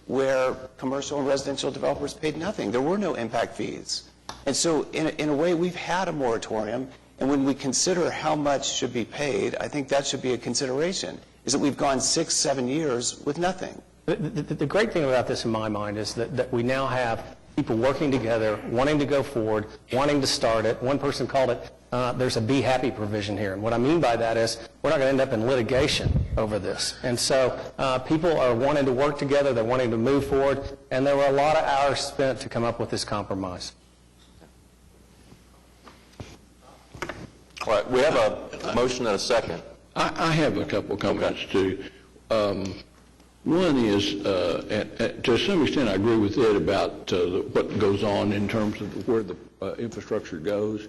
where commercial and residential developers paid nothing. There were no impact fees. And so in a way, we've had a moratorium, and when we consider how much should be paid, I think that should be a consideration, is that we've gone 6, 7 years with nothing. The great thing about this in my mind is that we now have people working together, wanting to go forward, wanting to start it. One person called it, there's a be happy provision here. And what I mean by that is we're not going to end up in litigation over this. And so people are wanting to work together, they're wanting to move forward, and there were a lot of hours spent to come up with this compromise. All right, we have a motion and a second. I have a couple comments, too. One is, to some extent, I agree with Ed about what goes on in terms of where the infrastructure goes.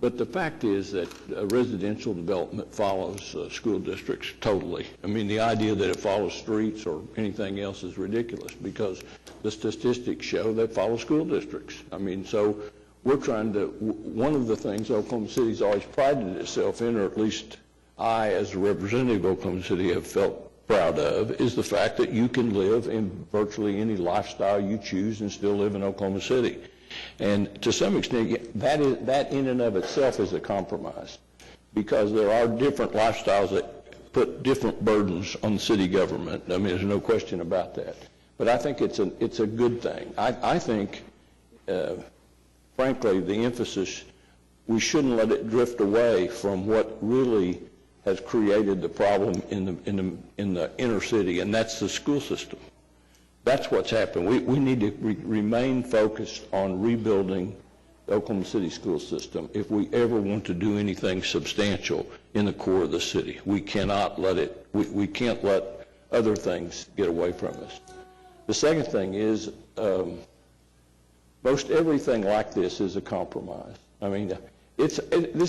But the fact is that residential development follows school districts totally. I mean, the idea that it follows streets or anything else is ridiculous because the statistics show that follow school districts. I mean, so we're trying to, one of the things Oklahoma City's always prided itself in, or at least I, as a representative of Oklahoma City, have felt proud of, is the fact that you can live in virtually any lifestyle you choose and still live in Oklahoma City. And to some extent, that in and of itself is a compromise because there are different lifestyles that put different burdens on the city government. I mean, there's no question about that. But I think it's a good thing. I think, frankly, the emphasis, we shouldn't let it drift away from what really has created the problem in the inner city, and that's the school system. That's what's happened. We need to remain focused on rebuilding the Oklahoma City school system if we ever want to do anything substantial in the core of the city. We cannot let it, we can't let other things get away from us. The second thing is most everything like this is a compromise. I mean, this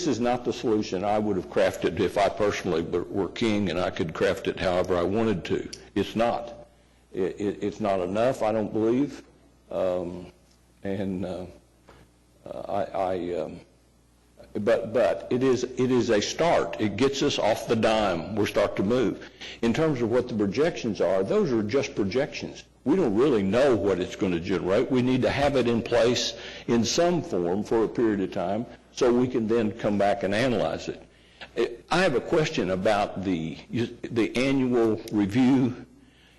is not the solution I would have crafted if I personally were king and I could craft it however I wanted to. It's not. It's not enough, I don't believe, but it is a start. It gets us off the dime. We're starting to move. In terms of what the projections are, those are just projections. We don't really know what it's going to generate. We need to have it in place in some form for a period of time so we can then come back and analyze it. I have a question about the annual review.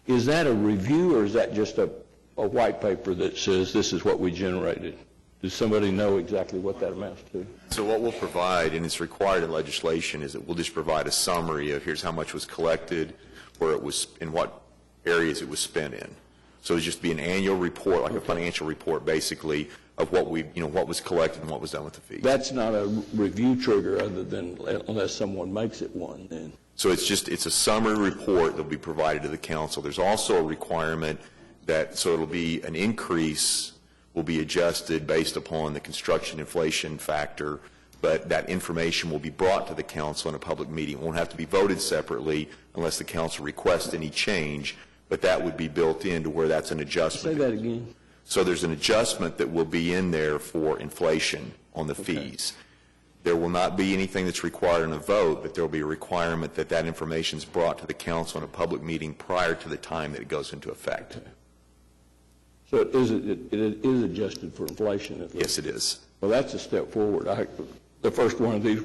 Is that a review or is that just a white paper that says this is what we generated? Does somebody know exactly what that amounts to? So what we'll provide, and it's required in legislation, is that we'll just provide a summary of here's how much was collected, where it was, in what areas it was spent in. So it'll just be an annual report, like a financial report, basically, of what what was collected and what was done with the fees. That's not a review trigger other than unless someone makes it one then. So it's a summary report that will be provided to the council. There's also a requirement that, so it'll be an increase will be adjusted based upon the construction inflation factor, but that information will be brought to the council in a public meeting. It won't have to be voted separately unless the council requests any change, but that would be built into where that's an adjustment. Say that again. So there's an adjustment that will be in there for inflation on the fees. There will not be anything that's required in a vote, but there will be a requirement that that information is brought to the council in a public meeting prior to the time that it goes into effect. Okay. So it is adjusted for inflation? At least. Yes, it is. Well, that's a step forward. The first one of these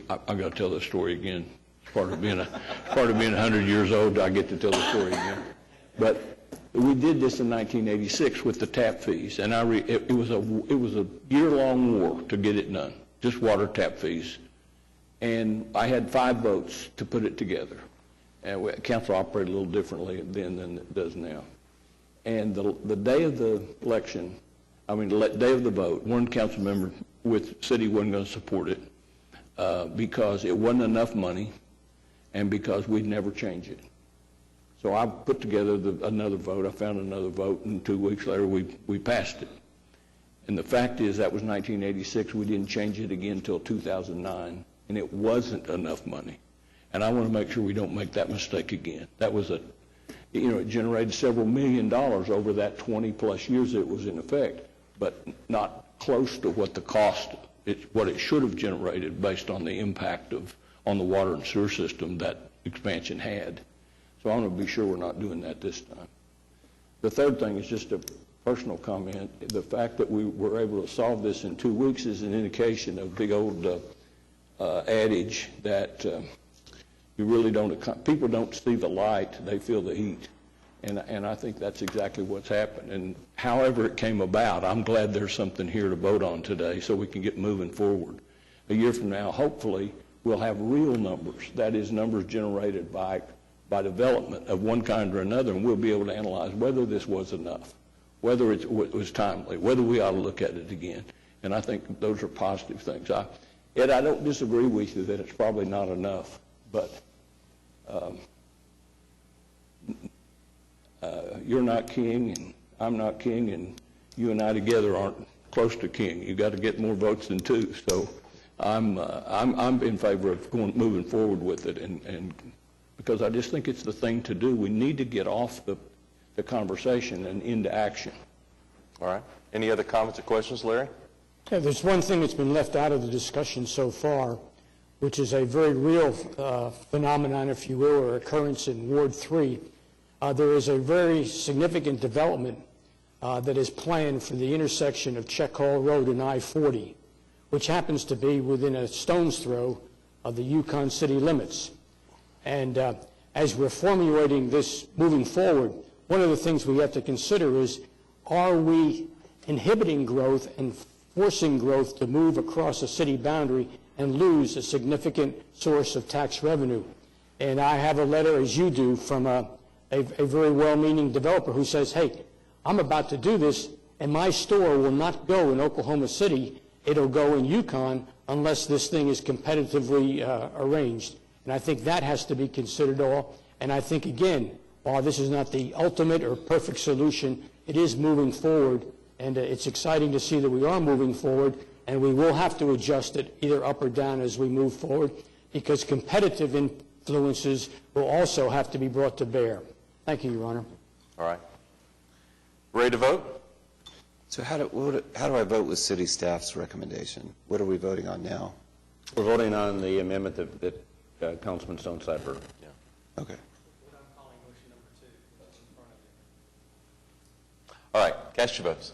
I've got to tell this story again. It's part of being 100 years old. I get to tell the story again. But we did this in 1986 with the tap fees, and it was a year-long war to get it done. Just water tap fees. And I had 5 votes to put it together. And council operated a little differently then than it does now. And the day of the election, the day of the vote, one council member with city wasn't going to support it because it wasn't enough money and because we'd never change it. So I put together another vote. I found another vote, and 2 weeks later we passed it. And the fact is that was 1986. We didn't change it again until 2009, and it wasn't enough money. And I want to make sure we don't make that mistake again. That was it generated several $1 million over that 20-plus years it was in effect, but not close to what the cost, what it should have generated based on the impact on the water and sewer system that expansion had. So I want to be sure we're not doing that this time. The third thing is just a personal comment. The fact that we were able to solve this in 2 weeks is an indication of big old adage that people don't see the light, they feel the heat. And I think that's exactly what's happened. And however it came about, I'm glad there's something here to vote on today so we can get moving forward. A year from now, hopefully, we'll have real numbers, that is, numbers generated by development of one kind or another, and we'll be able to analyze whether this was enough, whether it was timely, whether we ought to look at it again. And I think those are positive things. Ed, I don't disagree with you that it's probably not enough, but you're not king, and I'm not king, and you and I together aren't close to king. You've got to get more votes than 2. So I'm in favor of moving forward with it, and because I just think it's the thing to do. We need to get off the conversation and into action. All right. Any other comments or questions, Larry? Yeah, there's one thing that's been left out of the discussion so far, which is a very real phenomenon, if you will, or occurrence in Ward 3. There is a very significant development that is planned for the intersection of Check Hall Road and I-40, which happens to be within a stone's throw of the Yukon city limits. And as we're formulating this moving forward, one of the things we have to consider is, are we inhibiting growth and forcing growth to move across a city boundary and lose a significant source of tax revenue? And I have a letter, as you do, from a very well-meaning developer who says, hey, I'm about to do this, and my store will not go in Oklahoma City. It'll go in Yukon unless this thing is competitively arranged. And I think that has to be considered all. And I think, again, while this is not the ultimate or perfect solution, it is moving forward. And it's exciting to see that we are moving forward, and we will have to adjust it either up or down as we move forward, because competitive influences will also have to be brought to bear. Thank you, Your Honor. All right. Ready to vote? So how do I vote with city staff's recommendation? What are we voting on now? We're voting on the amendment that Councilman Stonecipher heard. Yeah. Okay. All right. Cast your votes.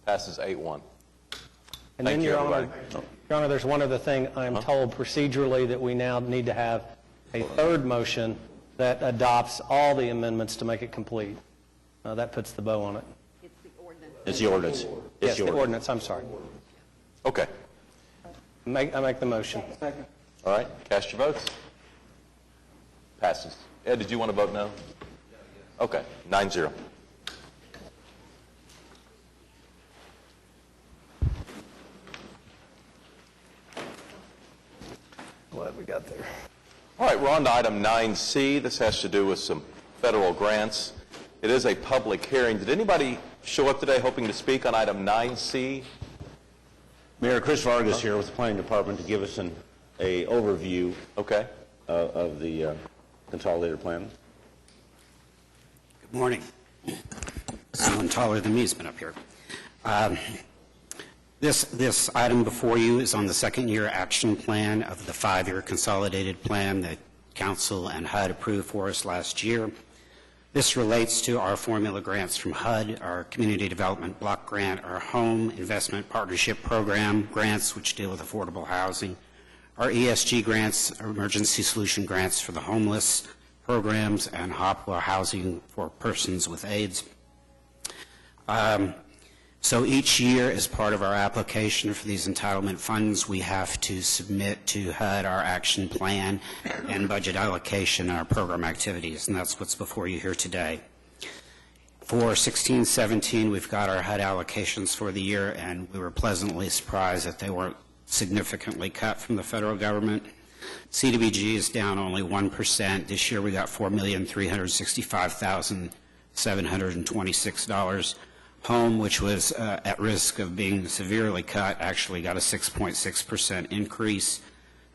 Passes 8-1. And then, Your Honor, there's one other thing I'm told procedurally that we now need to have a third motion that adopts all the amendments to make it complete. That puts the bow on it. It's the ordinance. Yes, the ordinance. I'm sorry. Okay. I make the motion. All right. Cast your votes. Passes. Ed, did you want to vote no? Okay. 9-0. What we got there? All right, we're on to item 9C. This has to do with some federal grants. It is a public hearing. Did anybody show up today hoping to speak on item 9C? Mayor, Chris Vargas here with the Planning Department to give us an overview of the consolidated plan. Morning. Someone taller than me has been up here. This item before you is on the second-year action plan of the 5-year consolidated plan that Council and HUD approved for us last year. This relates to our formula grants from HUD, our Community Development Block Grant, our Home Investment Partnership Program grants, which deal with affordable housing, our ESG grants, our Emergency Solution Grants for the homeless programs, and HOPWA housing for persons with AIDS. So each year, as part of our application for these entitlement funds, we have to submit to HUD our action plan and budget allocation and our program activities, and that's what's before you here today. For 16-17, we've got our HUD allocations for the year, and we were pleasantly surprised that they weren't significantly cut from the federal government. CDBG is down only 1%. This year we got $4,365,726. Home, which was at risk of being severely cut, actually got a 6.6% increase.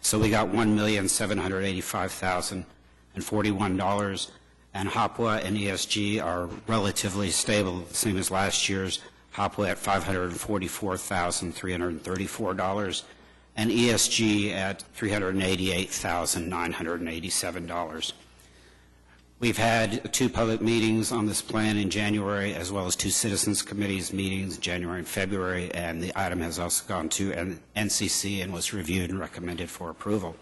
So we got $1,785,041. And HOPWA and ESG are relatively stable, the same as last year's. HOPWA at $544,334, and ESG at $388,987. We've had 2 public meetings on this plan in January, as well as 2 citizens committees meetings in January and February, and the item has also gone to NCC and was reviewed and recommended for approval.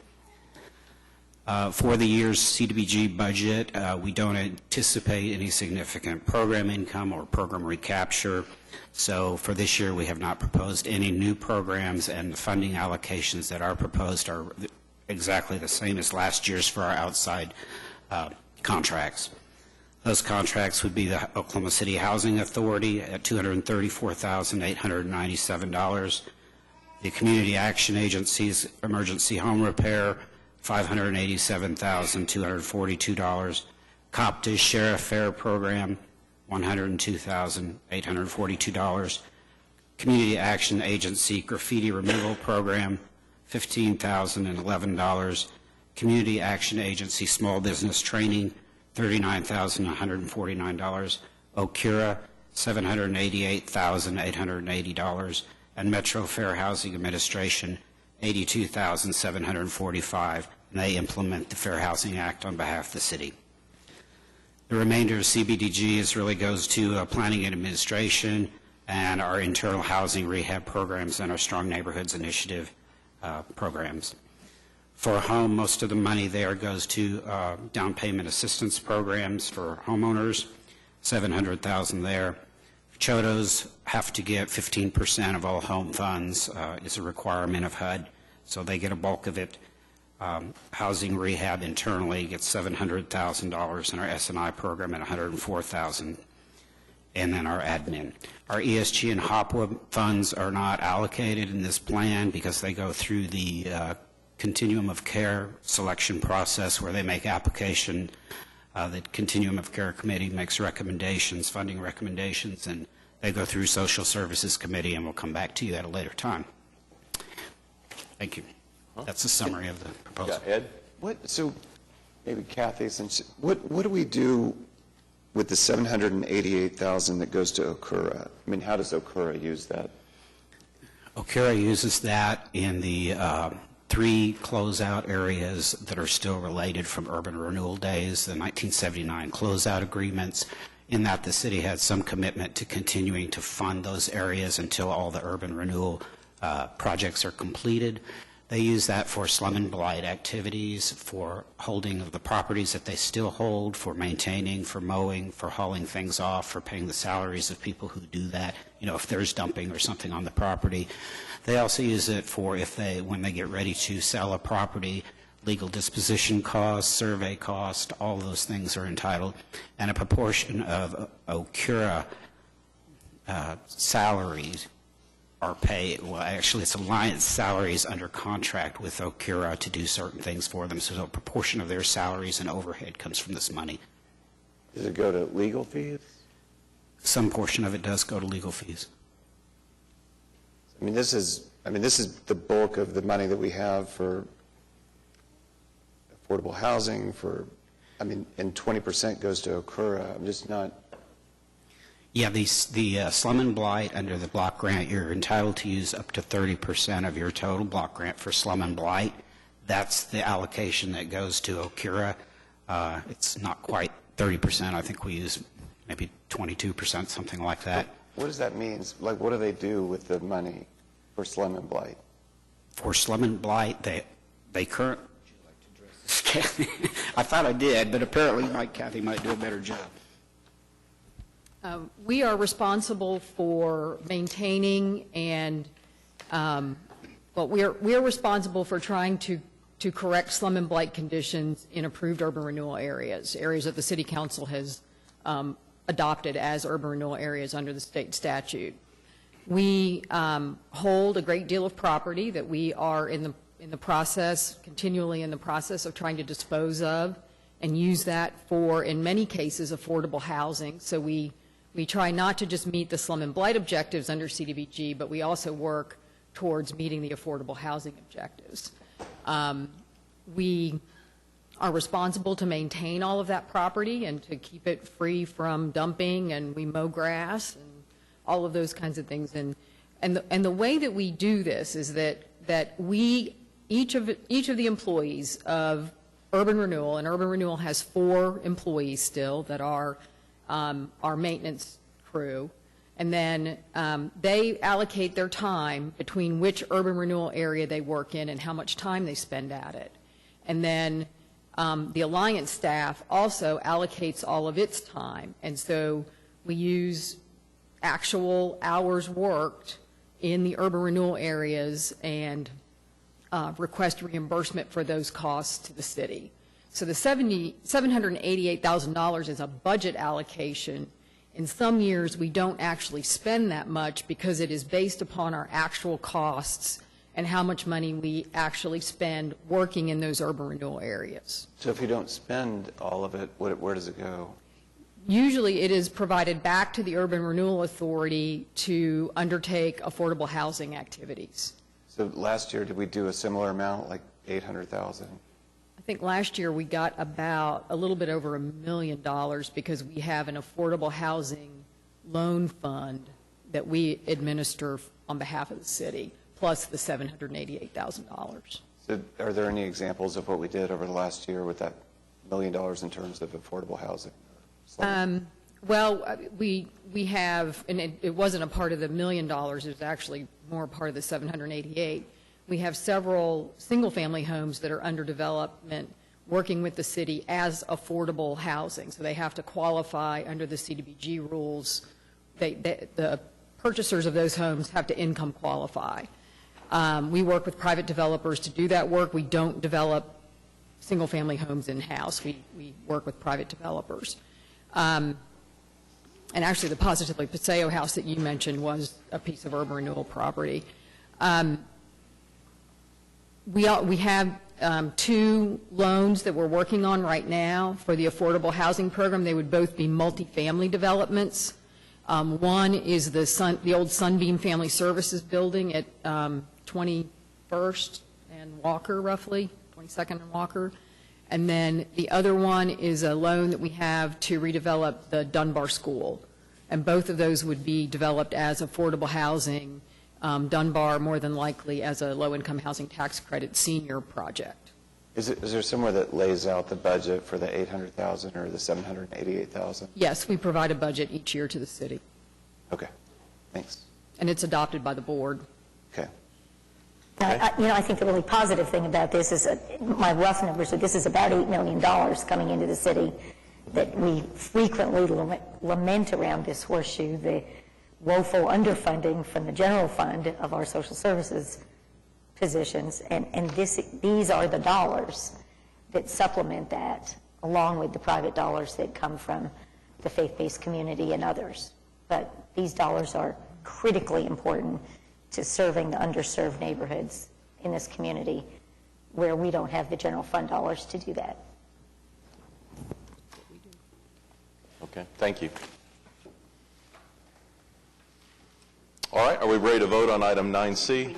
For the year's CDBG budget, we don't anticipate any significant program income or program recapture. So for this year, we have not proposed any new programs, and the funding allocations that are proposed are exactly the same as last year's for our outside contracts. Those contracts would be the Oklahoma City Housing Authority at $234,897, the Community Action Agency's Emergency Home Repair, $587,242, COPTA's Sheriff Fair Program, $102,842, Community Action Agency Graffiti Removal Program, $15,011, Community Action Agency Small Business Training, $39,149, OCURA, $788,880, and Metro Fair Housing Administration, $82,745, and they implement the Fair Housing Act on behalf of the city. The remainder of CBDG really goes to planning and administration and our internal housing rehab programs and our Strong Neighborhoods Initiative programs. For home, most of the money there goes to down payment assistance programs for homeowners, $700,000 there. CHOTOs have to get 15% of all home funds is a requirement of HUD, so they get a bulk of it. Housing rehab internally gets $700,000 in our S&I program and $104,000, and then our admin. Our ESG and HOPWA funds are not allocated in this plan because they go through the Continuum of Care selection process where they make application. The Continuum of Care Committee makes recommendations, funding recommendations, and they go through Social Services Committee, and we'll come back to you at a later time. Thank you. That's a summary of the proposal. Yeah, Ed? So maybe Kathy, what do we do with the $788,000 that goes to OCURA? I mean, how does OCURA use that? OCURA uses that in the 3 closeout areas that are still related from urban renewal days, the 1979 closeout agreements, in that the city had some commitment to continuing to fund those areas until all the urban renewal projects are completed. They use that for slum and blight activities, for holding of the properties that they still hold, for maintaining, for mowing, for hauling things off, for paying the salaries of people who do that, if there's dumping or something on the property. They also use it for when they get ready to sell a property, legal disposition costs, survey costs, all of those things are entitled. And a proportion of OCURA salaries are paid. Well, actually, it's Alliance salaries under contract with OCURA to do certain things for them. So a proportion of their salaries and overhead comes from this money. Does it go to legal fees? Some portion of it does go to legal fees. This is the bulk of the money that we have for affordable housing, for I mean, and 20% goes to Okura. I'm just not, Yeah, the slum and blight under the block grant, you're entitled to use up to 30% of your total block grant for slum and blight. That's the allocation that goes to Okura. It's not quite 30%. I think we use maybe 22%, something like that. what does that mean? Like, what do they do with the money for slum and blight? For slum and blight, they currently... I thought I did, but apparently Kathy might do a better job. We are responsible for maintaining and, we are responsible for trying to correct slum and blight conditions in approved urban renewal areas that the City Council has adopted as urban renewal areas under the state statute. We hold a great deal of property that we are continually in the process of trying to dispose of and use that for, in many cases, affordable housing. So we try not to just meet the slum and blight objectives under CDBG, but we also work towards meeting the affordable housing objectives. We are responsible to maintain all of that property and to keep it free from dumping, and we mow grass and all of those kinds of things. And the way that we do this is that we, each of the employees of Urban Renewal, and Urban Renewal has 4 employees still that are our maintenance crew, and then they allocate their time between which urban renewal area they work in and how much time they spend at it. And then the Alliance staff also allocates all of its time, and so we use actual hours worked in the urban renewal areas and request reimbursement for those costs to the city. So the $788,000 is a budget allocation. In some years, we don't actually spend that much because it is based upon our actual costs and how much money we actually spend working in those urban renewal areas. So if you don't spend all of it, where does it go? Usually it is provided back to the Urban Renewal Authority to undertake affordable housing activities. So last year, did we do a similar amount, like 800,000? I think last year we got about a little bit over $1 million because we have an affordable housing loan fund that we administer on behalf of the city, plus the $788,000. So are there any examples of what we did over the last year with that $1 million in terms of affordable housing? Well, we have, and it wasn't a part of the $1 million, it was actually more a part of the 788. We have several single-family homes that are under development working with the city as affordable housing. So they have to qualify under the CDBG rules. The purchasers of those homes have to income qualify. We work with private developers to do that work. We don't develop single-family homes in-house. We work with private developers. And actually, the Positively Paseo house that you mentioned was a piece of urban renewal property. We have 2 loans that we're working on right now for the affordable housing program. They would both be multifamily developments. One is the old Sunbeam Family Services building at 21st and Walker, roughly, 22nd and Walker. And then the other one is a loan that we have to redevelop the Dunbar School. And both of those would be developed as affordable housing. Dunbar, more than likely, as a low-income housing tax credit senior project. Is there somewhere that lays out the budget for the 800,000 or the 788,000? Yes, we provide a budget each year to the city. Okay, thanks. And it's adopted by the board. Okay. I think the really positive thing about this is my rough numbers. So this is about $8 million coming into the city that we frequently lament around this horseshoe, the woeful underfunding from the general fund of our social services positions, and these are the dollars that supplement that, along with the private dollars that come from the faith-based community and others. But these dollars are critically important to serving the underserved neighborhoods in this community where we don't have the general fund dollars to do that. Okay, thank you. All right, are we ready to vote on item 9C?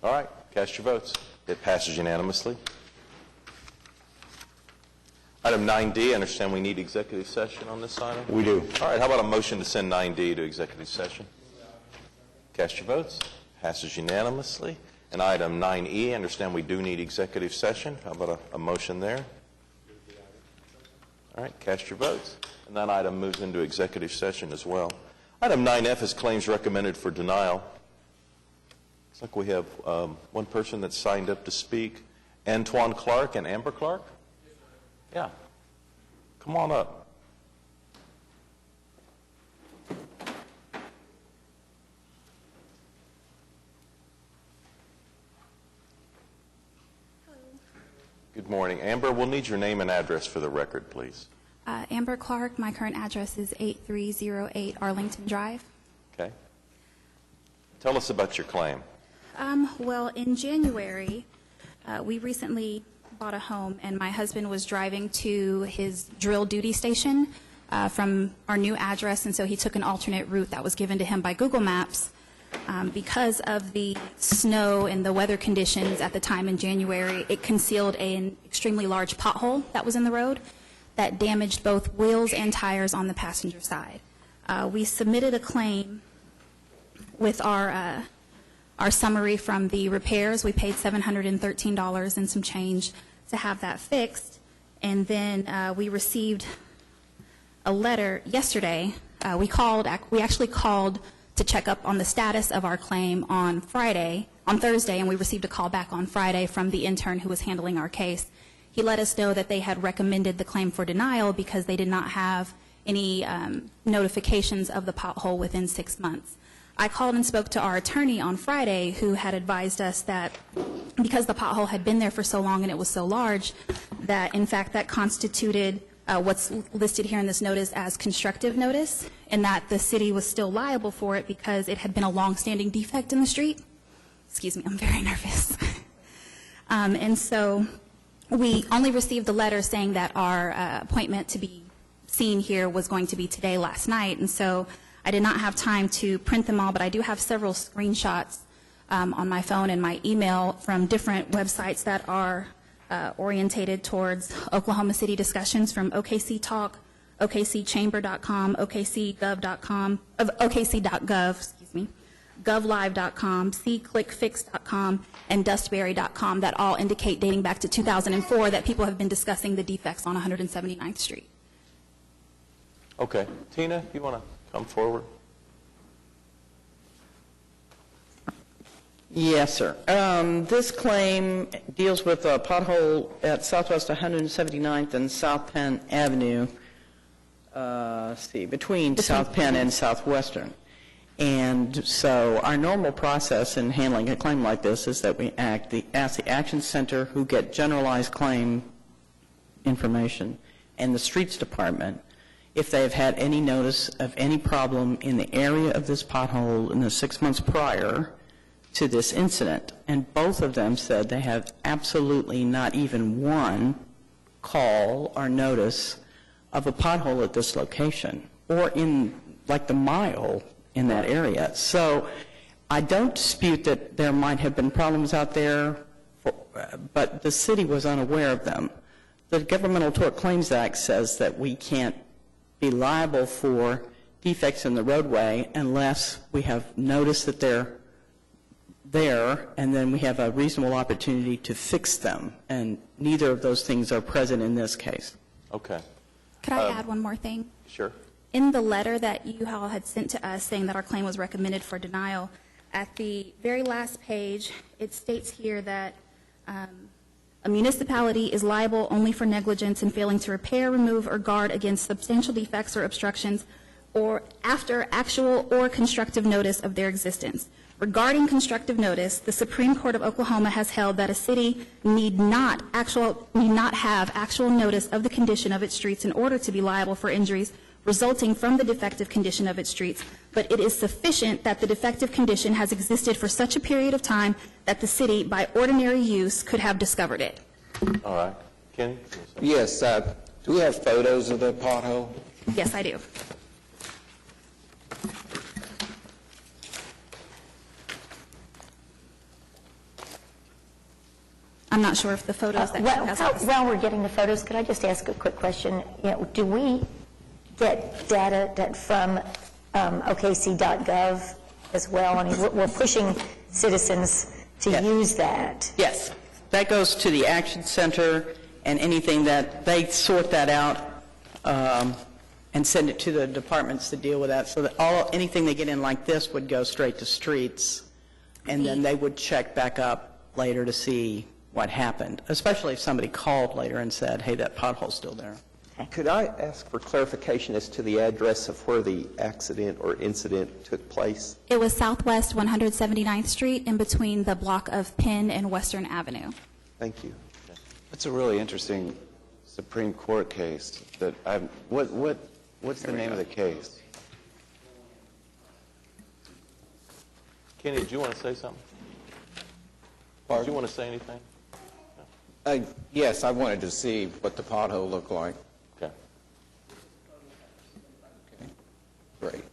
All right, cast your votes. It passes unanimously. Item 9D, I understand we need executive session on this item? We do. All right, how about a motion to send 9D to executive session? Cast your votes. Passes unanimously. And item 9E, I understand we do need executive session. How about a motion there? All right, cast your votes. And that item moves into executive session as well. Item 9F is claims recommended for denial. Looks like we have one person that's signed up to speak. Antoine Clark and Amber Clark? Yeah. Come on up. Good morning. Amber, we'll need your name and address for the record, please. Amber Clark, my current address is 8308 Arlington Drive. Okay. Tell us about your claim. Well, in January, we recently bought a home, and my husband was driving to his drill duty station from our new address, and so he took an alternate route that was given to him by Google Maps. Because of the snow and the weather conditions at the time in January, it concealed an extremely large pothole that was in the road that damaged both wheels and tires on the passenger side. We submitted a claim with our summary from the repairs. We paid $713 and some change to have that fixed. And then we received a letter yesterday. We actually called to check up on the status of our claim on Thursday, and we received a call back on Friday from the intern who was handling our case. He let us know that they had recommended the claim for denial because they did not have any notifications of the pothole within 6 months. I called and spoke to our attorney on Friday, who had advised us that because the pothole had been there for so long and it was so large, that in fact that constituted what's listed here in this notice as constructive notice, and that the city was still liable for it because it had been a long-standing defect in the street. Excuse me, I'm very nervous. And so we only received a letter saying that our appointment to be seen here was going to be today last night, and so I did not have time to print them all, but I do have several screenshots on my phone and my email from different websites that are orientated towards Oklahoma City discussions, from OKC Talk, OKCChamber.com, OKCGov.com, OKC.gov, excuse me, GovLive.com, CClickFix.com, and DustBerry.com that all indicate, dating back to 2004, that people have been discussing the defects on 179th Street. Okay. Tina, you want to come forward? Yes, sir. This claim deals with a pothole at Southwest 179th and South Penn Avenue, between South Penn and Southwestern. And so our normal process in handling a claim like this is that we ask the Action Center, who get generalized claim information, and the Streets Department, if they have had any notice of any problem in the area of this pothole in the 6 months prior to this incident. And both of them said they have absolutely not even one call or notice of a pothole at this location or in like the mile in that area. So I don't dispute that there might have been problems out there, but the city was unaware of them. The Governmental Tort Claims Act says that we can't be liable for defects in the roadway unless we have noticed that they're there, and then we have a reasonable opportunity to fix them. And neither of those things are present in this case. Okay. Could I add one more thing? Sure. In the letter that you all had sent to us saying that our claim was recommended for denial, at the very last page, it states here that a municipality is liable only for negligence in failing to repair, remove, or guard against substantial defects or obstructions or after actual or constructive notice of their existence. Regarding constructive notice, the Supreme Court of Oklahoma has held that a city need not have actual notice of the condition of its streets in order to be liable for injuries resulting from the defective condition of its streets, but it is sufficient that the defective condition has existed for such a period of time that the city, by ordinary use, could have discovered it. All right. Kenny? Yes. Do we have photos of the pothole? Yes, I do. I'm not sure if the photos that she has. While we're getting the photos, could I just ask a quick question? Do we get data from OKC.gov as well? I mean, we're pushing citizens to use that. Yes. That goes to the Action Center, and anything that they sort that out and send it to the departments to deal with that. So that anything they get in like this would go straight to streets, and then they would check back up later to see what happened, especially if somebody called later and said, hey, that pothole's still there. Could I ask for clarification as to the address of where the accident or incident took place? It was Southwest 179th Street in between the block of Penn and Western Avenue. Thank you. That's a really interesting Supreme Court case. What's the name of the case? Kenny, did you want to say something? Did you want to say anything? Yes, I wanted to see what the pothole looked like. Okay. Great.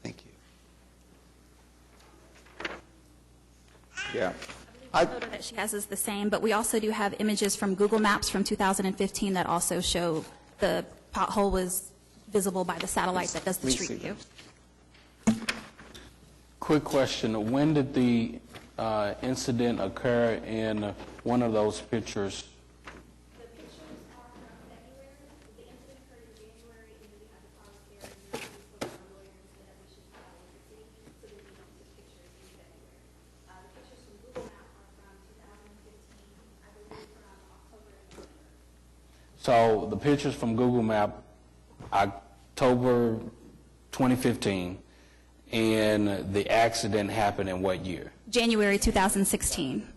Thank you. Yeah. The photo that she has is the same, but we also do have images from Google Maps from 2015 that also show the pothole was visible by the satellite that does the street view. Quick question. When did the incident occur in one of those pictures? The pictures are from February. The incident occurred in January, and then we had the policy hearing. We spoke to our lawyer and said that we should file with the city, so that we don't take pictures in February. The pictures from Google Maps are from 2015, I believe from October and November. So the pictures from Google Map, October 2015, and the accident happened in what year? January 2016.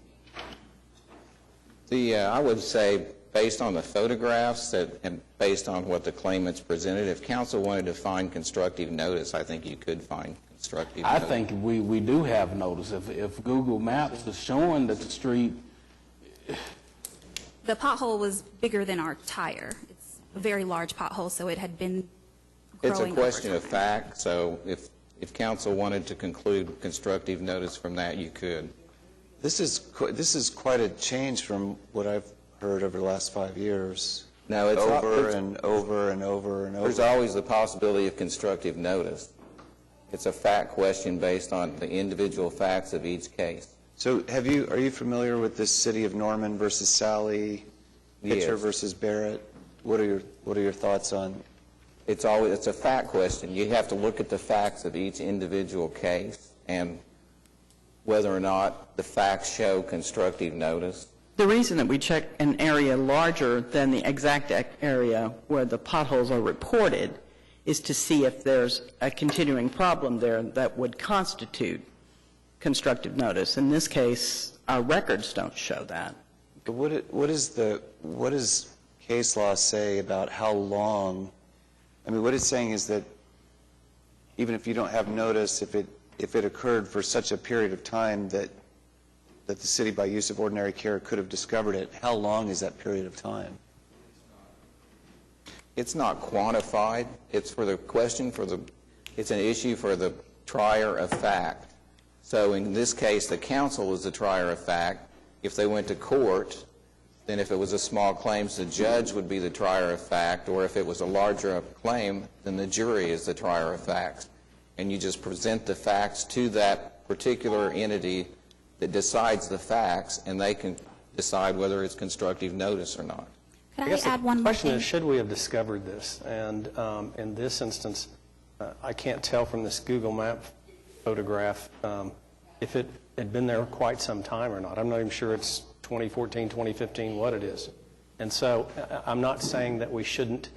I would say, based on the photographs and based on what the claimants presented, if council wanted to find constructive notice, I think you could find constructive notice. I think we do have notice. If Google Maps is showing that the street... The pothole was bigger than our tire. It's a very large pothole, so it had been growing. It's a question over of time. fact, so if council wanted to conclude constructive notice from that, you could. This is quite a change from what I've heard over the last 5 years. No, it's not. Over and over and over and over. There's always the possibility of constructive notice. It's a fact question based on the individual facts of each case. So are you familiar with this City of Norman versus Sally, Pitcher Yes. versus Barrett? What are your thoughts on? It's a fact question. You have to look at the facts of each individual case and whether or not the facts show constructive notice. The reason that we check an area larger than the exact area where the potholes are reported is to see if there's a continuing problem there that would constitute constructive notice. In this case, our records don't show that. But what does case law say about how long? I mean, what it's saying is that even if you don't have notice, if it occurred for such a period of time that the city, by use of ordinary care, could have discovered it, how long is that period of time? It's not quantified. It's for the question it's an issue for the trier of fact. So in this case, the council is the trier of fact. If they went to court, then if it was a small claim, the judge would be the trier of fact, or if it was a larger claim, then the jury is the trier of facts. And you just present the facts to that particular entity that decides the facts, and they can decide whether it's constructive notice or not. Could I add one The more question thing? is, should we have discovered this? And in this instance, I can't tell from this Google Map photograph if it had been there quite some time or not. I'm not even sure it's 2014, 2015, what it is. And so I'm not saying that we shouldn't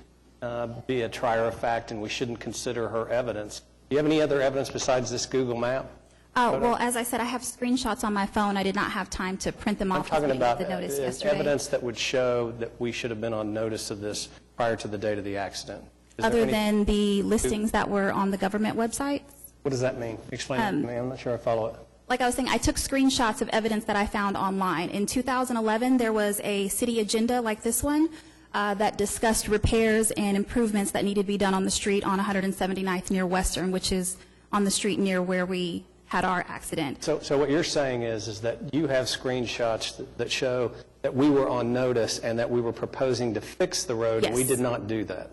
be a trier of fact and we shouldn't consider her evidence. Do you have any other evidence besides this Google Map? Well, as I said, I have screenshots on my phone. I did not have time to print them I'm off. talking about the notice yesterday. evidence that would show that we should have been on notice of this prior to the date of the accident. Is there Other any- than the listings that were on the government website. What does that mean? Explain it to me. I'm not sure I follow it. Like I was saying, I took screenshots of evidence that I found online. In 2011, there was a city agenda like this one that discussed repairs and improvements that needed to be done on the street on 179th near Western, which is on the street near where we had our accident. So what you're saying is that you have screenshots that show that we were on notice and that we were proposing to fix the road, and we Yes. did not do that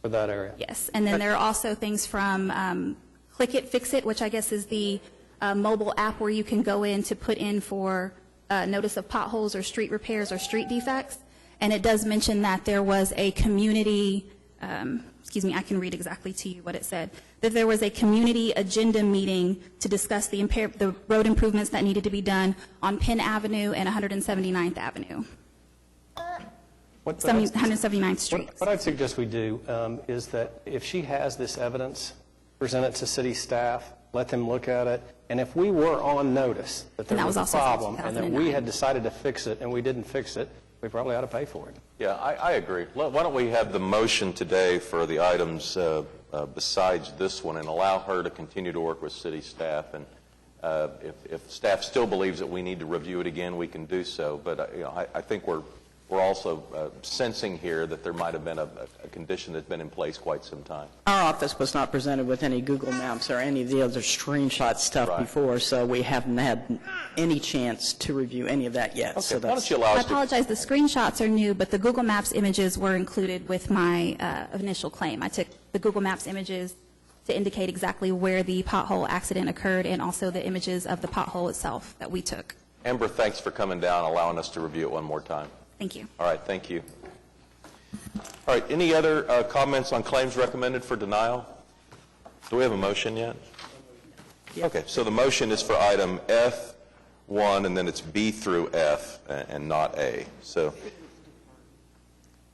for that area? Yes, and then there are also things from Click It, Fix It, which I guess is the mobile app where you can go in to put in for notice of potholes or street repairs or street defects. And it does mention that there was a community, I can read exactly to you what it said, that there was a community agenda meeting to discuss the road improvements that needed to be done on Penn Avenue and 179th Avenue. 179th Street. What I'd suggest we do is that if she has this evidence, present it to city staff, let them look at it, and if we were on notice that there was a problem and that we had decided to fix it and we didn't fix it, we probably ought to pay for it. Yeah, I agree. Why don't we have the motion today for the items besides this one and allow her to continue to work with city staff, and if staff still believes that we need to review it again, we can do so. But I think we're also sensing here that there might have been a condition that's been in place quite some time. Our office was not presented with any Google Maps or any of the other screenshot stuff before, so we haven't had any chance to review any of that yet. Okay, So why don't you allow I us to... apologize, the screenshots are new, but the Google Maps images were included with my initial claim. I took the Google Maps images to indicate exactly where the pothole accident occurred and also the images of the pothole itself that we took. Amber, thanks for coming down and allowing us to review it one more time. Thank you. All right, thank you. All right, any other comments on claims recommended for denial? Do we have a motion yet? Okay, so the motion is for item F1, and then it's B through F, and not A. So,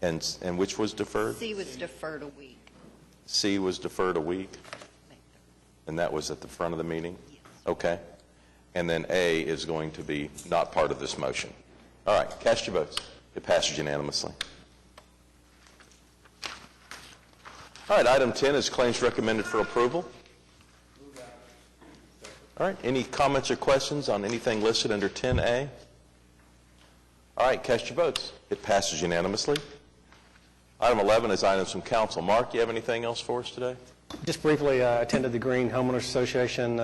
and which was deferred? C was deferred a week. C was deferred a week? And that was at the front of the meeting? Okay. And then A is going to be not part of this motion. All right, cast your votes. It passes unanimously. All right, item 10 is claims recommended for approval. All right, any comments or questions on anything listed under 10A? All right, cast your votes. It passes unanimously. Item 11 is items from council. Mark, you have anything else for us today? Just briefly, attended the Green Homeowners Association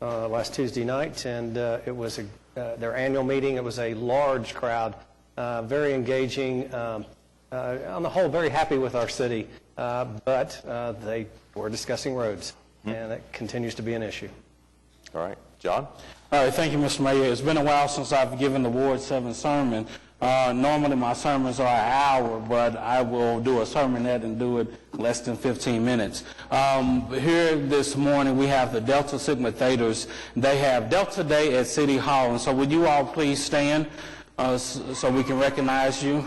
last Tuesday night, and it was their annual meeting. It was a large crowd, very engaging. On the whole, very happy with our city, but they were discussing roads, and it continues to be an issue. All right. John? All right, thank you, Mr. Mayor. It's been a while since I've given the Ward 7 sermon. Normally my sermons are an hour, but I will do a sermonette and do it less than 15 minutes. Here this morning we have the Delta Sigma Thetas. They have Delta Day at City Hall, and so would you all please stand so we can recognize you?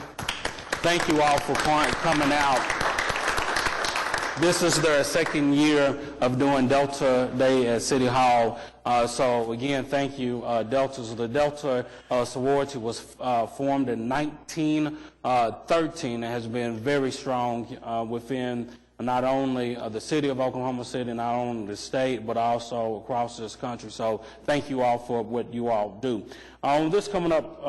Thank you all for coming out. This is their second year of doing Delta Day at City Hall. So again, thank you, Delta. The Delta sorority was formed in 1913 and has been very strong within not only the city of Oklahoma City, not only the state, but also across this country. So thank you all for what you all do. This coming up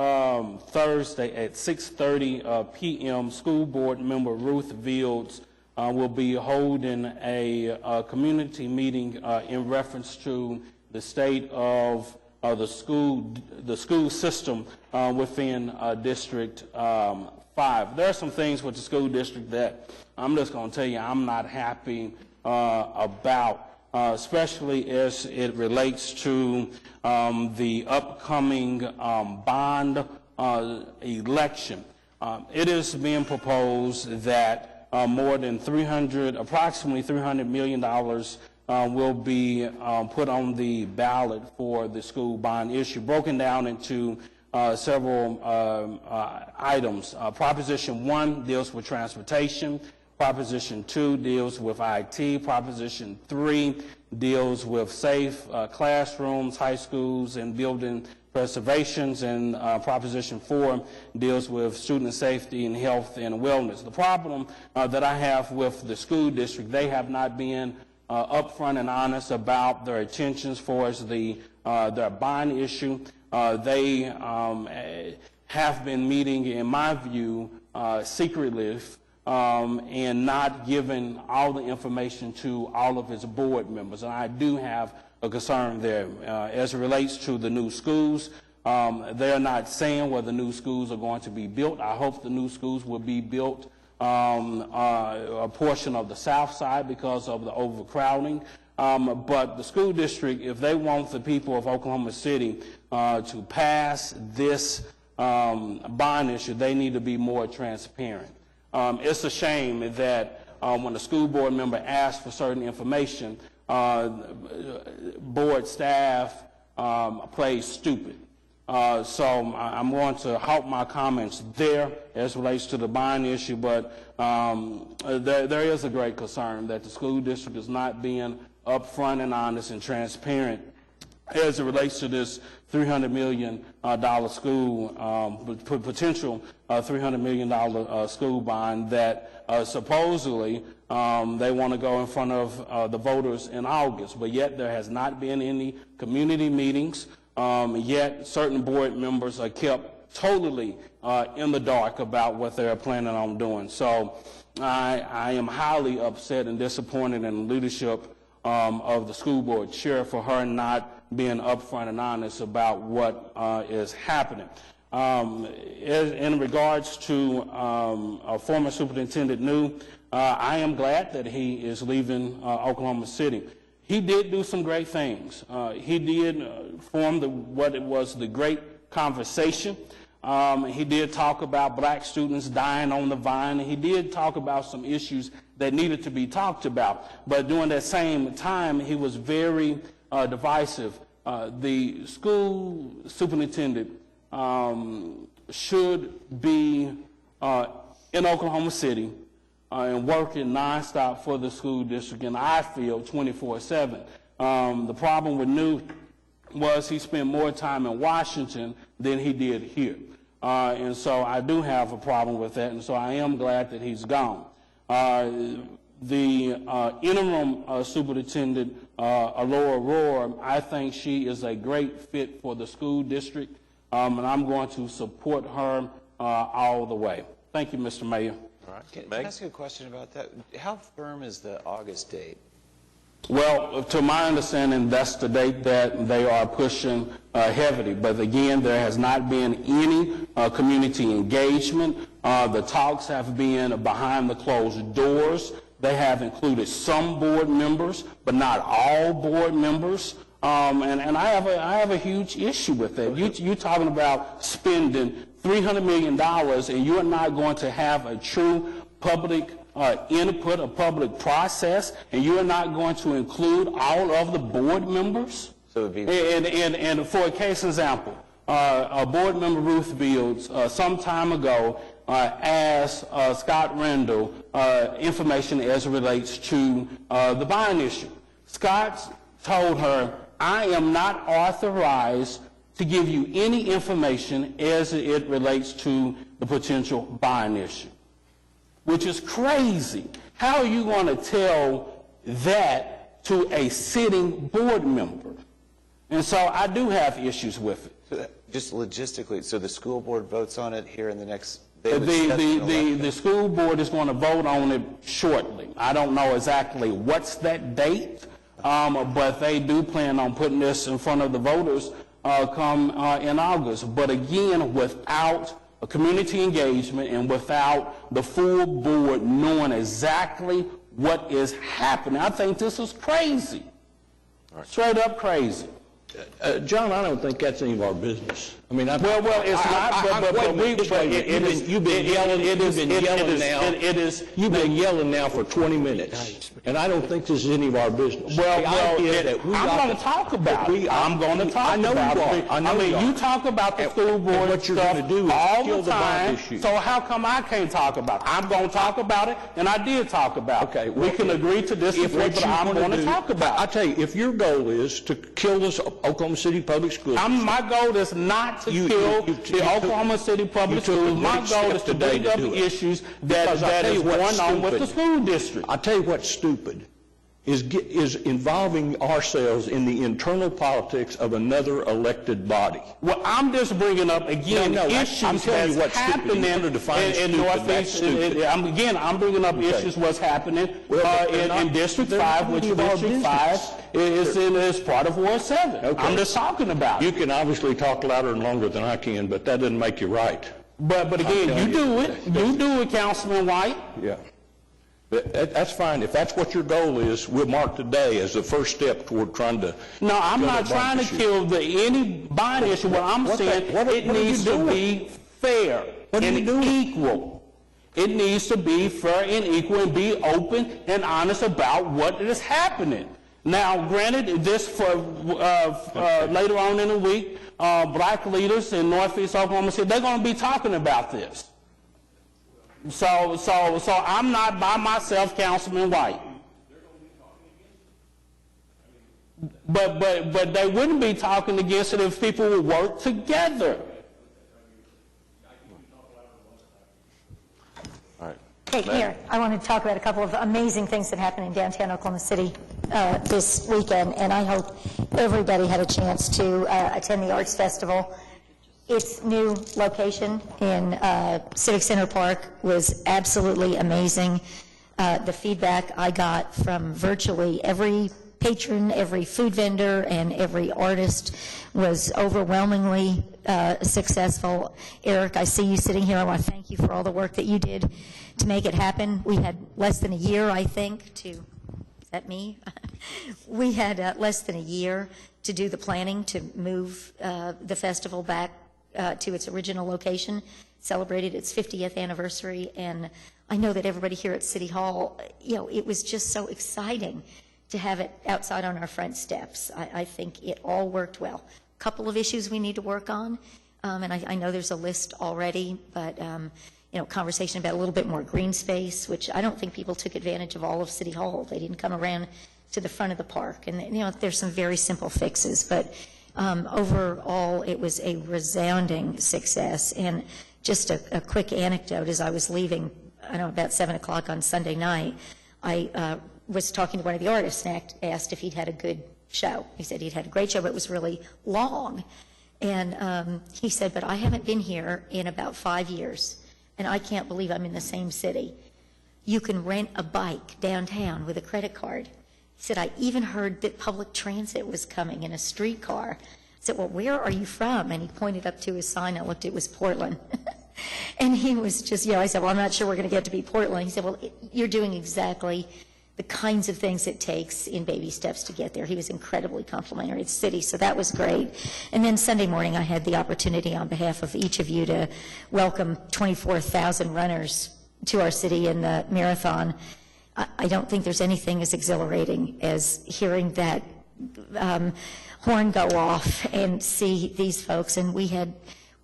Thursday at 6:30 p.m., school board member Ruth Fields will be holding a community meeting in reference to the state of the school system within District 5. There are some things with the school district that I'm just going to tell you I'm not happy about, especially as it relates to the upcoming bond election. It is being proposed that more than approximately $300 million will be put on the ballot for the school bond issue, broken down into several items. Proposition 1 deals with transportation. Proposition 2 deals with IT. Proposition 3 deals with safe classrooms, high schools, and building preservations, and Proposition 4 deals with student safety and health and wellness. The problem that I have with the school district, they have not been upfront and honest about their intentions for their bond issue. They have been meeting, in my view, secretly and not giving all the information to all of its board members. And I do have a concern there. As it relates to the new schools, they're not saying whether new schools are going to be built. I hope the new schools will be built a portion of the south side because of the overcrowding. But the school district, if they want the people of Oklahoma City to pass this bond issue, they need to be more transparent. It's a shame that when a school board member asks for certain information, board staff plays stupid. So I'm going to halt my comments there as it relates to the bond issue, but there is a great concern that the school district is not being upfront and honest and transparent as it relates to this $300 million school, potential $300 million school bond that supposedly they want to go in front of the voters in August, but yet there has not been any community meetings. Yet certain board members are kept totally in the dark about what they're planning on doing. So I am highly upset and disappointed in the leadership of the school board chair for her not being upfront and honest about what is happening. In regards to former Superintendent New, I am glad that he is leaving Oklahoma City. He did do some great things. He did form what was the great conversation. He did talk about black students dying on the vine. He did talk about some issues that needed to be talked about. But during that same time, he was very divisive. The school superintendent should be in Oklahoma City and working nonstop for the school district, and I feel 24/7. The problem with New was he spent more time in Washington than he did here. And so I do have a problem with that, and so I am glad that he's gone. The interim superintendent, Alora Rohr, I think she is a great fit for the school district, and I'm going to support her all the way. Thank you, Mr. Mayor. All right. Can I ask you a question about that? How firm is the August date? Well, to my understanding, that's the date that they are pushing heavily. But again, there has not been any community engagement. The talks have been behind the closed doors. They have included some board members, but not all board members. And I have a huge issue with that. You're talking about spending $300 million, and you're not going to have a true public input, a public process, and you're not going to include all of the board members? So it would be... And for a case example, a board member, Ruth Fields, some time ago asked Scott Randall information as it relates to the bond issue. Scott told her, I am not authorized to give you any information as it relates to the potential bond issue, which is crazy. How are you going to tell that to a sitting board member? And so I do have issues with it. So just logistically, so the school board votes on it here in the next... The school board is going to vote on it shortly. I don't know exactly what's that date, but they do plan on putting this in front of the voters come in August. But again, without a community engagement and without the full board knowing exactly what is happening, I think this is crazy. Straight up crazy. John, I don't think that's any of our business. I mean, it's not. You've been yelling now for 20 minutes, and I don't think this is any of our business. I'm going to talk about it. I'm going to talk about it. I mean, you talk about the school board what you're going to do all is kill the time. issue. So how come I can't talk about it? I'm going to talk about it, and I did talk about it. Okay, we can agree to disagree, but I'm going to talk about it. I tell you, if your goal is to kill this Oklahoma City public schools, my goal is not to kill the Oklahoma City public schools. My goal is to bring up issues that is going on with the school district. I'll tell you what's stupid is involving ourselves in the internal politics of another elected body. Well, I'm just bringing up, again, issues I'm telling you that's what's stupid. happening You wanted to define in stupid, Northeast. that's stupid. I'm bringing up issues what's happening in District 5, which District 5 is part of Ward 7. Okay. I'm just talking about You it. can obviously talk louder and longer than I can, but that doesn't make you right. But again, you do it. You do it, Councilman White. Yeah. But that's fine. If that's what your goal is, we'll mark today as the first step toward trying to... No, I'm kill not the trying to bond issue. kill any bond issue. What I'm saying, it needs to be fair and equal. It needs to be fair and equal and be open and honest about what is happening. Now, granted, this for later on in the week, black leaders in Northeast Oklahoma City, they're going to be talking about this. So I'm not by myself, Councilman White. But they wouldn't be talking against it if people would work together. All right. Hey, here, I want to talk about a couple of amazing things that happened in downtown Oklahoma City this weekend, and I hope everybody had a chance to attend the Arts Festival. Its new location in Civic Center Park was absolutely amazing. The feedback I got from virtually every patron, every food vendor, and every artist was overwhelmingly successful. Eric, I see you sitting here. I want to thank you for all the work that you did to make it happen. We had less than a year, I think, to... Is that me? We had less than a year to do the planning to move the festival back to its original location, celebrated its 50th anniversary, and I know that everybody here at City Hall, it was just so exciting to have it outside on our front steps. I think it all worked well. A couple of issues we need to work on, and I know there's a list already, but conversation about a little bit more green space, which I don't think people took advantage of all of City Hall. They didn't come around to the front of the park, and there's some very simple fixes, but overall, it was a resounding success. And just a quick anecdote, as I was leaving, about 7 o'clock on Sunday night, I was talking to one of the artists and asked if he'd had a good show. He said he'd had a great show, but it was really long. And he said, but I haven't been here in about 5 years, and I can't believe I'm in the same city. You can rent a bike downtown with a credit card. He said, I even heard that public transit was coming in a streetcar. I said, well, where are you from? And he pointed up to his sign. I looked, it was Portland. And he was just, I said, well, I'm not sure we're going to get to be Portland. He said, well, you're doing exactly the kinds of things it takes in baby steps to get there. He was incredibly complimentary of the city, so that was great. And then Sunday morning, I had the opportunity on behalf of each of you to welcome 24,000 runners to our city in the marathon. I don't think there's anything as exhilarating as hearing that horn go off and see these folks. And we had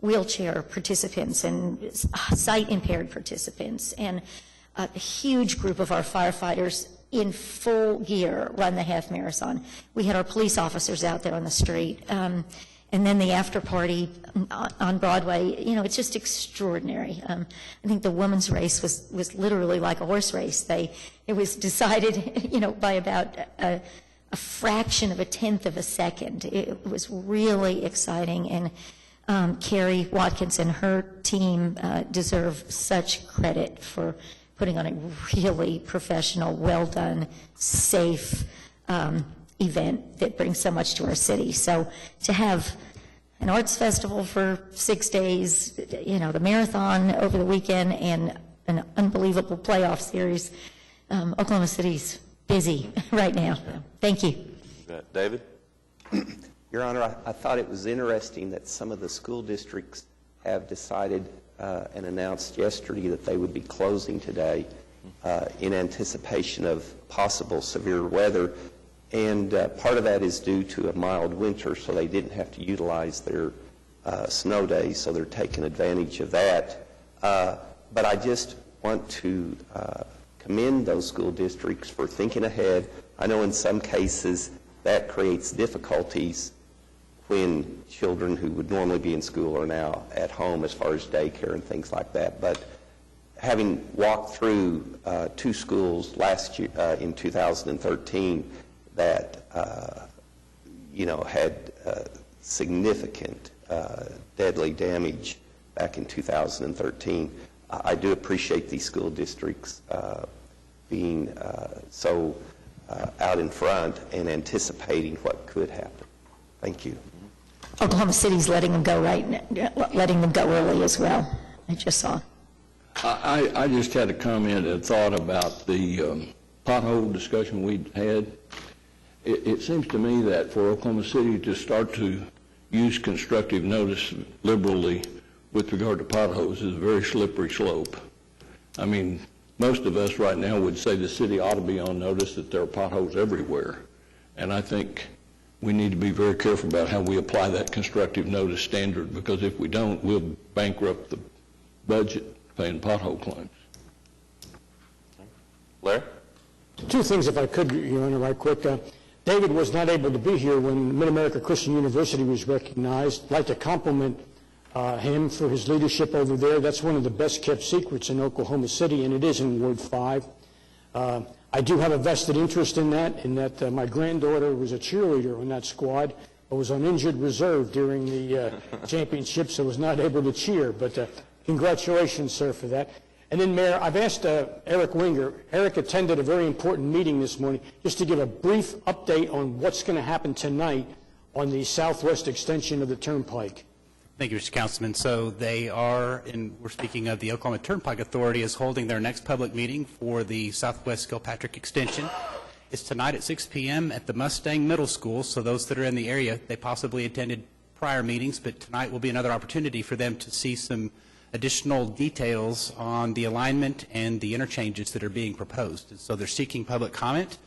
wheelchair participants and sight-impaired participants and a huge group of our firefighters in full gear run the half marathon. We had our police officers out there on the street. And then the after party on Broadway, it's just extraordinary. I think the women's race was literally like a horse race. It was decided, by about a fraction of a tenth of a second. It was really exciting, and Carrie Watkins and her team deserve such credit for putting on a really professional, well-done, safe event that brings so much to our city. So to have an arts festival for 6 days, the marathon over the weekend, and an unbelievable playoff series, Oklahoma City's busy right now. Thank you. David? Your Honor, I thought it was interesting that some of the school districts have decided and announced yesterday that they would be closing today in anticipation of possible severe weather. And part of that is due to a mild winter, so they didn't have to utilize their snow days, so they're taking advantage of that. But I just want to commend those school districts for thinking ahead. I know in some cases that creates difficulties when children who would normally be in school are now at home as far as daycare and things like that. But having walked through two schools last year in 2013 that had significant deadly damage back in 2013, I do appreciate these school districts being so out in front and anticipating what could happen. Thank you. Oklahoma City's letting them go early as well. I just saw. I just had a comment and thought about the pothole discussion we had. It seems to me that for Oklahoma City to start to use constructive notice liberally with regard to potholes is a very slippery slope. I mean, most of us right now would say the city ought to be on notice that there are potholes everywhere. And I think we need to be very careful about how we apply that constructive notice standard, because if we don't, we'll bankrupt the budget paying pothole claims. Larry? Two things, if I could, Your Honor, right quick. David was not able to be here when Mid-America Christian University was recognized. I'd like to compliment him for his leadership over there. That's one of the best-kept secrets in Oklahoma City, and it is in Ward 5. I do have a vested interest in that my granddaughter was a cheerleader on that squad, but was on injured reserve during the championship, so was not able to cheer. But congratulations, sir, for that. And then, Mayor, I've asked Eric Winger. Eric attended a very important meeting this morning, just to give a brief update on what's going to happen tonight on the southwest extension of the Turnpike. Thank you, Mr. Councilman. So they are, and we're speaking of the Oklahoma Turnpike Authority, is holding their next public meeting for the Southwest Gilpatrick Extension. It's tonight at 6 p.m. at the Mustang Middle School, so those that are in the area, they possibly attended prior meetings, but tonight will be another opportunity for them to see some additional details on the alignment and the interchanges that are being proposed. And so they're seeking public comment.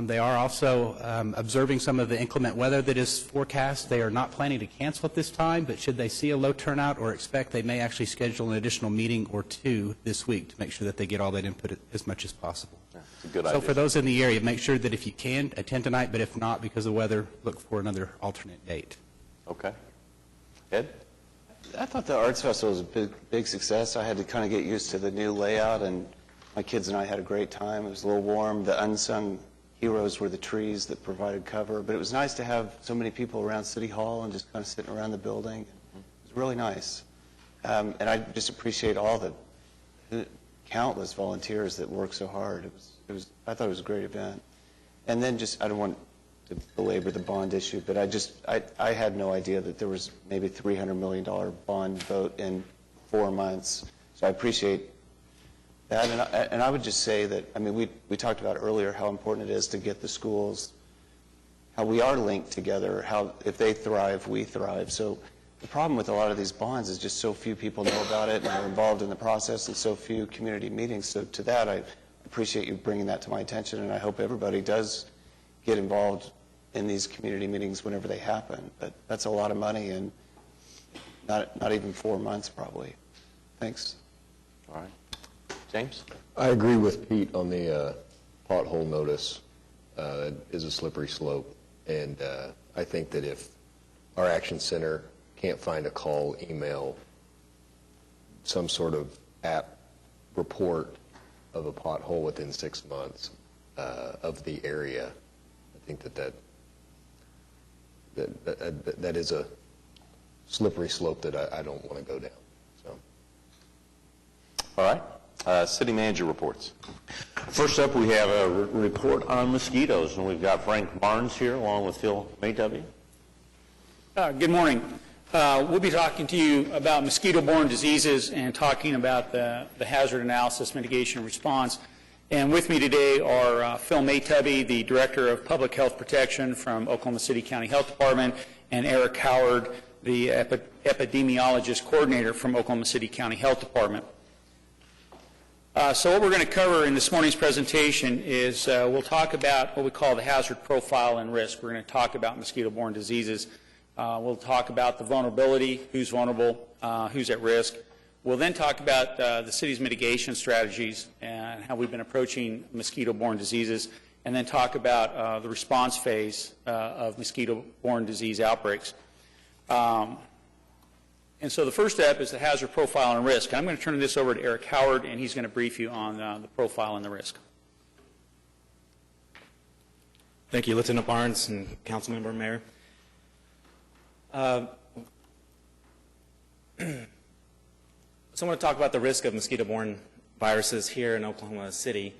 They are also observing some of the inclement weather that is forecast. They are not planning to cancel at this time, but should they see a low turnout or expect, they may actually schedule an additional meeting or two this week to make sure that they get all that input as much as possible. Yeah, it's a good so idea. for those in the area, make sure that if you can, attend tonight, but if not, because of weather, look for another alternate date. Okay. Ed? I thought the Arts Festival was a big success. I had to kind of get used to the new layout, and my kids and I had a great time. It was a little warm. The unsung heroes were the trees that provided cover, but it was nice to have so many people around City Hall and just kind of sitting around the building. It was really nice. And I just appreciate all the countless volunteers that work so hard. I thought it was a great event. And then I don't want to belabor the bond issue, but I had no idea that there was maybe $300 million bond vote in 4 months. So I appreciate that. And I would just say that, I mean, we talked about earlier how important it is to get the schools, how we are linked together, how if they thrive, we thrive. So the problem with a lot of these bonds is just so few people know about it and are involved in the process, and so few community meetings. So to that, I appreciate you bringing that to my attention, and I hope everybody does get involved in these community meetings whenever they happen. But that's a lot of money, and not even 4 months probably. Thanks. All right. James? I agree with Pete on the pothole notice. It is a slippery slope, and I think that if our action center can't find a call, email, some sort of app report of a pothole within 6 months of the area, I think that is a slippery slope that I don't want to go down. So. All right. City manager reports. First up, we have a report on mosquitoes, and we've got Frank Barnes here along with Phil Maytubby. Good morning. We'll be talking to you about mosquito-borne diseases and talking about the hazard analysis, mitigation, and response. And with me today are Phil Maytubby, the Director of Public Health Protection from Oklahoma City County Health Department, and Eric Howard, the Epidemiologist Coordinator from Oklahoma City County Health Department. So what we're going to cover in this morning's presentation is we'll talk about what we call the hazard profile and risk. We're going to talk about mosquito-borne diseases. We'll talk about the vulnerability, who's vulnerable, who's at risk. We'll then talk about the city's mitigation strategies and how we've been approaching mosquito-borne diseases, and then talk about the response phase of mosquito-borne disease outbreaks. And so the first step is the hazard profile and risk. I'm going to turn this over to Eric Howard, and he's going to brief you on the profile and the risk. Thank you, Lieutenant Barnes and Councilmember Mayor. So I want to talk about the risk of mosquito-borne viruses here in Oklahoma City.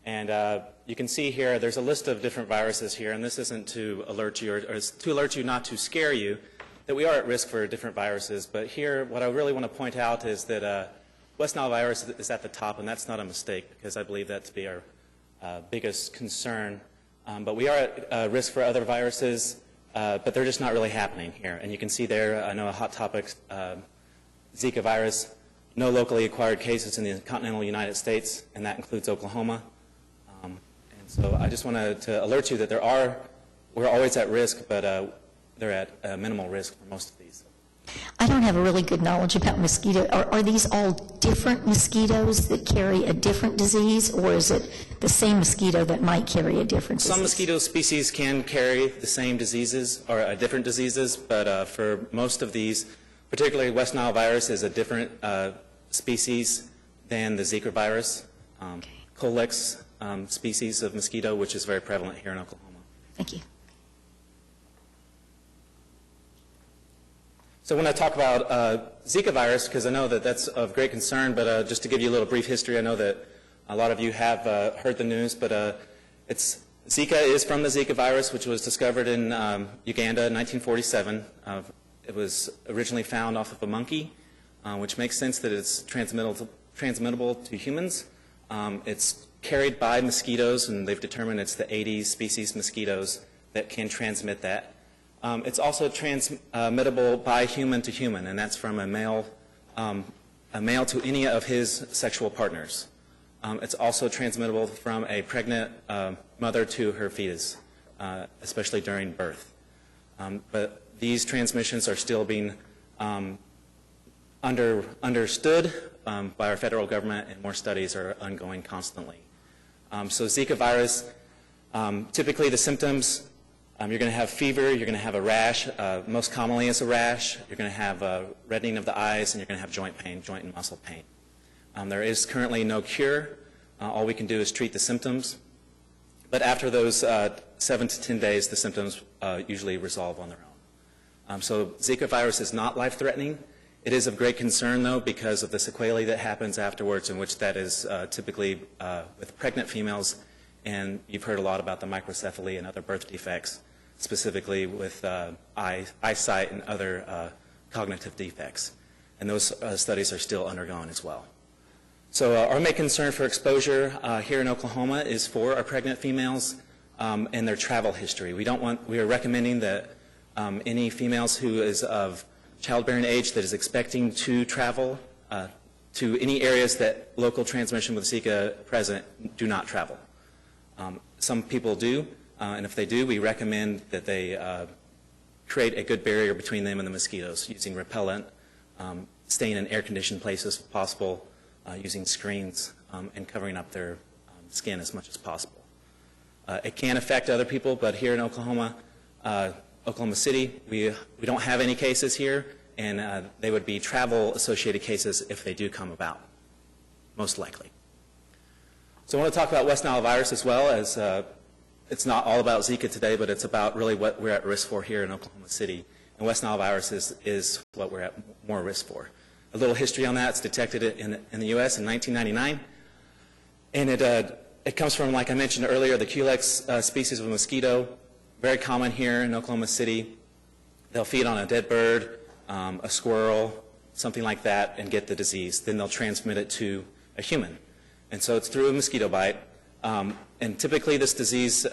And you can see here, there's a list of different viruses here, and this isn't to alert you, or to alert you, not to scare you, that we are at risk for different viruses. But here, what I really want to point out is that West Nile virus is at the top, and that's not a mistake, because I believe that to be our biggest concern. But we are at risk for other viruses, but they're just not really happening here. And you can see there, I know a hot topic, Zika virus, no locally acquired cases in the continental United States, and that includes Oklahoma. And so I just wanted to alert you that we're always at risk, but they're at minimal risk for most of these. I don't have a really good knowledge about mosquito. Are these all different mosquitoes that carry a different disease, or is it the same mosquito that might carry a different disease? Some mosquito species can carry the same diseases or different diseases, but for most of these, particularly West Nile virus is a different species than the Zika virus, Colex species of mosquito, which is very prevalent here in Oklahoma. Thank you. So when I talk about Zika virus, because I know that that's of great concern, but just to give you a little brief history, I know that a lot of you have heard the news, but Zika is from the Zika virus, which was discovered in Uganda in 1947. It was originally found off of a monkey, which makes sense that it's transmittable to humans. It's carried by mosquitoes, and they've determined it's the Aedes species mosquitoes that can transmit that. It's also transmittable by human to human, and that's from a male to any of his sexual partners. It's also transmittable from a pregnant mother to her fetus, especially during birth. But these transmissions are still being understood by our federal government, and more studies are ongoing constantly. So Zika virus, typically the symptoms, you're going to have fever, you're going to have a rash, most commonly it's a rash, you're going to have reddening of the eyes, and you're going to have joint pain, joint and muscle pain. There is currently no cure. All we can do is treat the symptoms. But after those 7 to 10 days, the symptoms usually resolve on their own. So Zika virus is not life-threatening. It is of great concern, though, because of the sequelae that happens afterwards, in which that is typically with pregnant females, and you've heard a lot about the microcephaly and other birth defects, specifically with eyesight and other cognitive defects. And those studies are still undergoing as well. So our main concern for exposure here in Oklahoma is for our pregnant females and their travel history. We are recommending that any females who is of childbearing age that is expecting to travel to any areas that local transmission with Zika present do not travel. Some people do, and if they do, we recommend that they create a good barrier between them and the mosquitoes using repellent, staying in air-conditioned places if possible, using screens, and covering up their skin as much as possible. It can affect other people, but here in Oklahoma, Oklahoma City, we don't have any cases here, and they would be travel-associated cases if they do come about, most likely. So I want to talk about West Nile virus as well, as it's not all about Zika today, but it's about really what we're at risk for here in Oklahoma City. And West Nile virus is what we're at more risk for. A little history on that: it's detected in the U.S. in 1999, and it comes from, like I mentioned earlier, the Culex species of mosquito, very common here in Oklahoma City. They'll feed on a dead bird, a squirrel, something like that, and get the disease. Then they'll transmit it to a human. And so it's through a mosquito bite. And typically this disease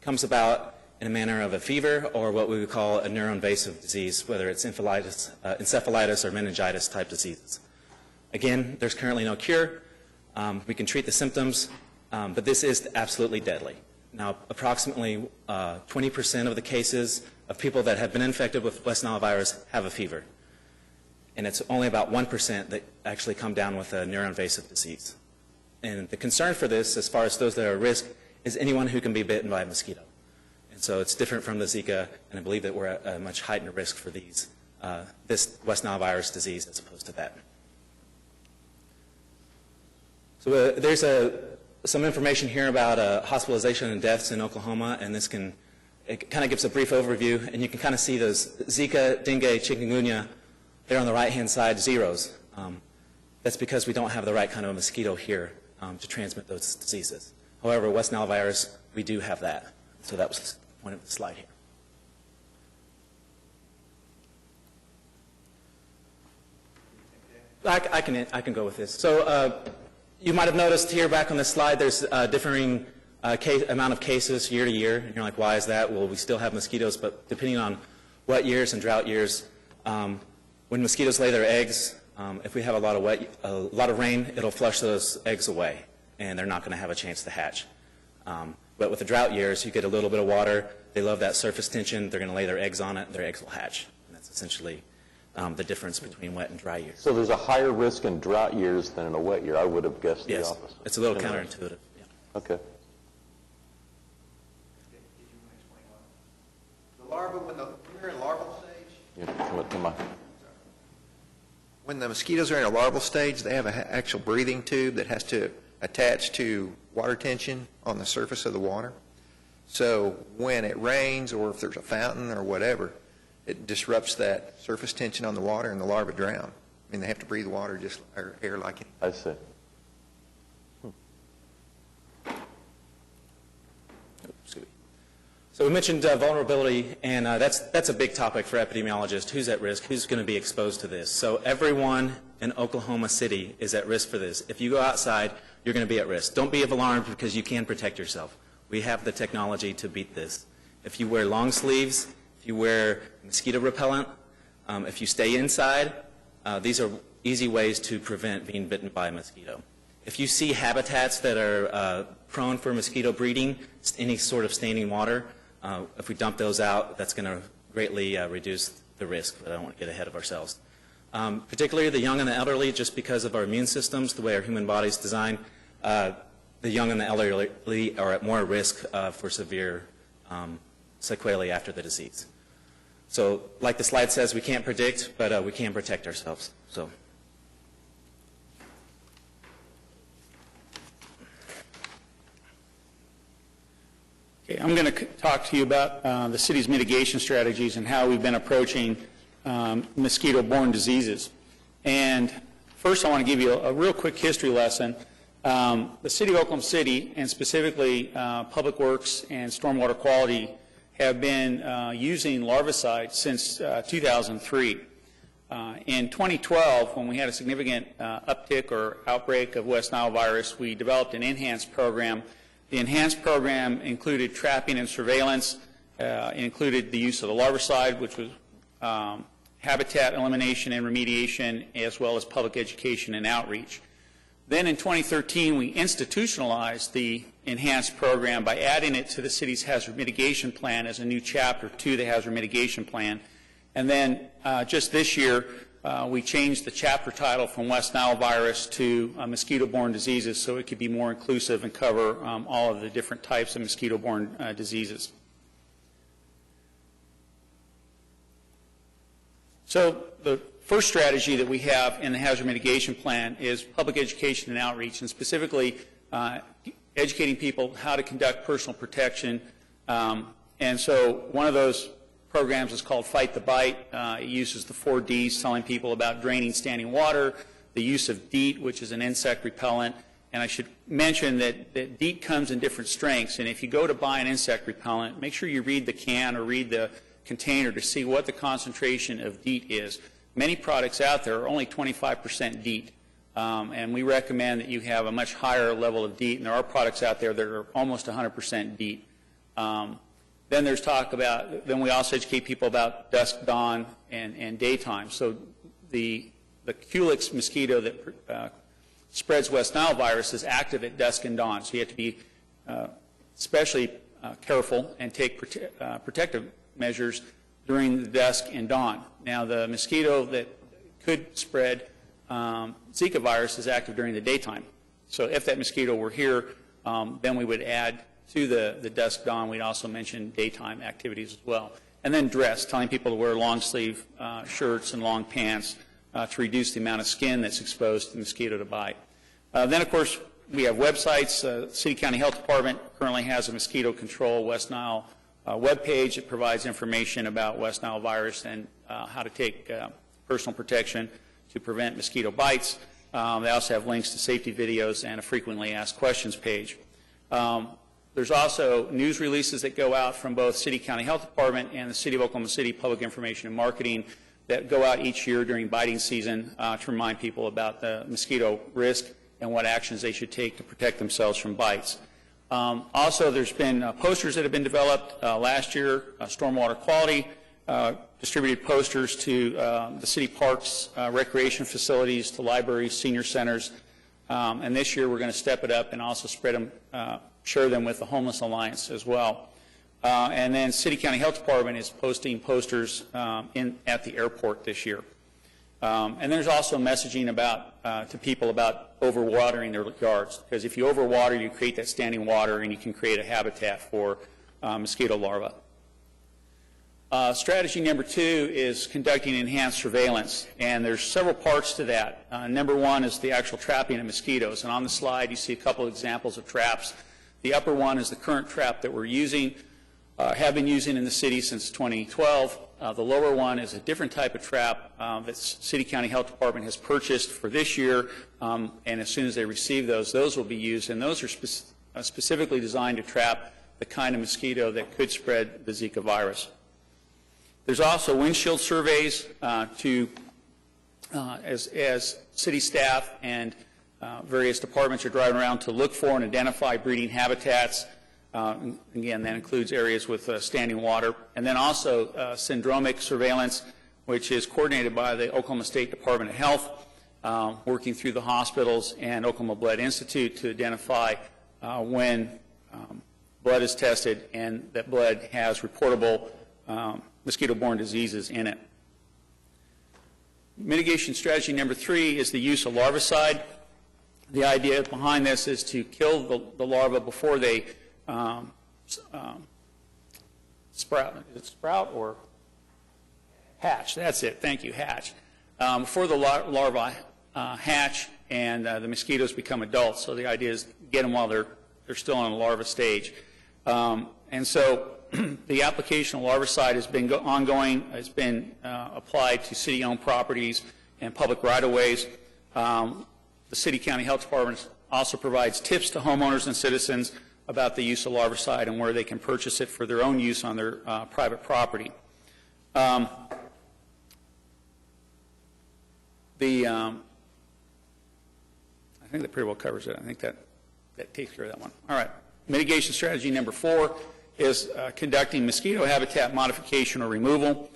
comes about in a manner of a fever or what we would call a neuroinvasive disease, whether it's encephalitis or meningitis type diseases. Again, there's currently no cure. We can treat the symptoms, but this is absolutely deadly. Now, approximately 20% of the cases of people that have been infected with West Nile virus have a fever. And it's only about 1% that actually come down with a neuroinvasive disease. And the concern for this, as far as those that are at risk, is anyone who can be bitten by a mosquito. And so it's different from the Zika, and I believe that we're at a much heightened risk for these this West Nile virus disease as opposed to that. So there's some information here about hospitalization and deaths in Oklahoma, and it kind of gives a brief overview, and you can kind of see those Zika, dengue, chikungunya there on the right-hand side, zeros. That's because we don't have the right kind of mosquito here to transmit those diseases. However, West Nile virus, we do have that. So that was the point of the slide here. I can go with this. So you might have noticed here back on this slide there's differing amount of cases year to year. And you're like, why is that? Well, we still have mosquitoes, but depending on wet years and drought years, when mosquitoes lay their eggs, if we have a lot of rain, it'll flush those eggs away, and they're not going to have a chance to hatch. But with the drought years, you get a little bit of water. They love that surface tension. They're going to lay their eggs on it. Their eggs will hatch. And that's essentially the difference between wet and dry years. So there's a higher risk in drought years than in a wet year. I would have guessed the opposite. It's a little counterintuitive. Yeah. Okay. The larva, when they're in larval stage, Come on. when the mosquitoes are in a larval stage, they have an actual breathing tube that has to attach to water tension on the surface of the water. So when it rains or if there's a fountain or whatever, it disrupts that surface tension on the water and the larvae drown. I mean, they have to breathe water just or air like it. I see. So we mentioned vulnerability, and that's a big topic for epidemiologists. Who's at risk? Who's going to be exposed to this? So everyone in Oklahoma City is at risk for this. If you go outside, you're going to be at risk. Don't be alarmed because you can protect yourself. We have the technology to beat this. If you wear long sleeves, if you wear mosquito repellent, if you stay inside, these are easy ways to prevent being bitten by a mosquito. If you see habitats that are prone for mosquito breeding, any sort of standing water, if we dump those out, that's going to greatly reduce the risk, but I don't want to get ahead of ourselves. Particularly the young and the elderly, just because of our immune systems, the way our human body's designed, the young and the elderly are at more risk for severe sequelae after the disease. So like the slide says, we can't predict, but we can protect ourselves. So. Okay, I'm going to talk to you about the city's mitigation strategies and how we've been approaching mosquito-borne diseases. And first I want to give you a real quick history lesson. The City of Oklahoma City, and specifically Public Works and Stormwater Quality, have been using larvicide since 2003. In 2012, when we had a significant uptick or outbreak of West Nile virus, we developed an enhanced program. The enhanced program included trapping and surveillance. It included the use of the larvicide, which was habitat elimination and remediation, as well as public education and outreach. Then in 2013, we institutionalized the enhanced program by adding it to the city's hazard mitigation plan as a new chapter to the hazard mitigation plan. And then just this year, we changed the chapter title from West Nile virus to mosquito-borne diseases so it could be more inclusive and cover all of the different types of mosquito-borne diseases. So the first strategy that we have in the hazard mitigation plan is public education and outreach, and specifically educating people how to conduct personal protection. And so one of those programs is called Fight the Bite. It uses the 4 Ds, telling people about draining standing water, the use of DEET, which is an insect repellent. And I should mention that DEET comes in different strengths. And if you go to buy an insect repellent, make sure you read the can or read the container to see what the concentration of DEET is. Many products out there are only 25% DEET. And we recommend that you have a much higher level of DEET. And there are products out there that are almost 100% DEET. Then there's talk about, then we also educate people about dusk, dawn, and daytime. So the Culex mosquito that spreads West Nile virus is active at dusk and dawn. So you have to be especially careful and take protective measures during the dusk and dawn. Now the mosquito that could spread Zika virus is active during the daytime. So if that mosquito were here, then we would add to the dusk dawn, we'd also mention daytime activities as well. And then dress, telling people to wear long sleeve shirts and long pants to reduce the amount of skin that's exposed to the mosquito bite. Then, of course, we have websites. City County Health Department currently has a mosquito control West Nile webpage that provides information about West Nile virus and how to take personal protection to prevent mosquito bites. They also have links to safety videos and a frequently asked questions page. There's also news releases that go out from both City County Health Department and the City of Oklahoma City Public Information and Marketing that go out each year during biting season to remind people about the mosquito risk and what actions they should take to protect themselves from bites. Also, there's been posters that have been developed. Last year, Stormwater Quality distributed posters to the city parks, recreation facilities, to libraries, senior centers. And this year, we're going to step it up and also spread them, share them with the Homeless Alliance as well. And then City County Health Department is posting posters at the airport this year. And there's also messaging about to people about overwatering their yards, because if you overwater, you create that standing water and you can create a habitat for mosquito larvae. Strategy number 2 is conducting enhanced surveillance, and there's several parts to that. Number 1 is the actual trapping of mosquitoes, and on the slide you see a couple of examples of traps. The upper one is the current trap that we're using, have been using in the city since 2012. The lower one is a different type of trap that City County Health Department has purchased for this year, and as soon as they receive those will be used, and those are specifically designed to trap the kind of mosquito that could spread the Zika virus. There's also windshield surveys as city staff and various departments are driving around to look for and identify breeding habitats. Again, that includes areas with standing water. And then also syndromic surveillance, which is coordinated by the Oklahoma State Department of Health, working through the hospitals and Oklahoma Blood Institute to identify when blood is tested and that blood has reportable mosquito-borne diseases in it. Mitigation strategy number 3 is the use of larvicide. The idea behind this is to kill the larva before they sprout. Is it sprout or hatch? That's it. Thank you, hatch. Before the larvae hatch and the mosquitoes become adults. So the idea is get them while they're still in the larva stage. And so the application of larvicide has been ongoing. It's been applied to city-owned properties and public right-of-ways. The City County Health Department also provides tips to homeowners and citizens about the use of larvicide and where they can purchase it for their own use on their private property. I think that pretty well covers it. I think that takes care of that one. All right. Mitigation strategy number 4 is conducting mosquito habitat modification or removal.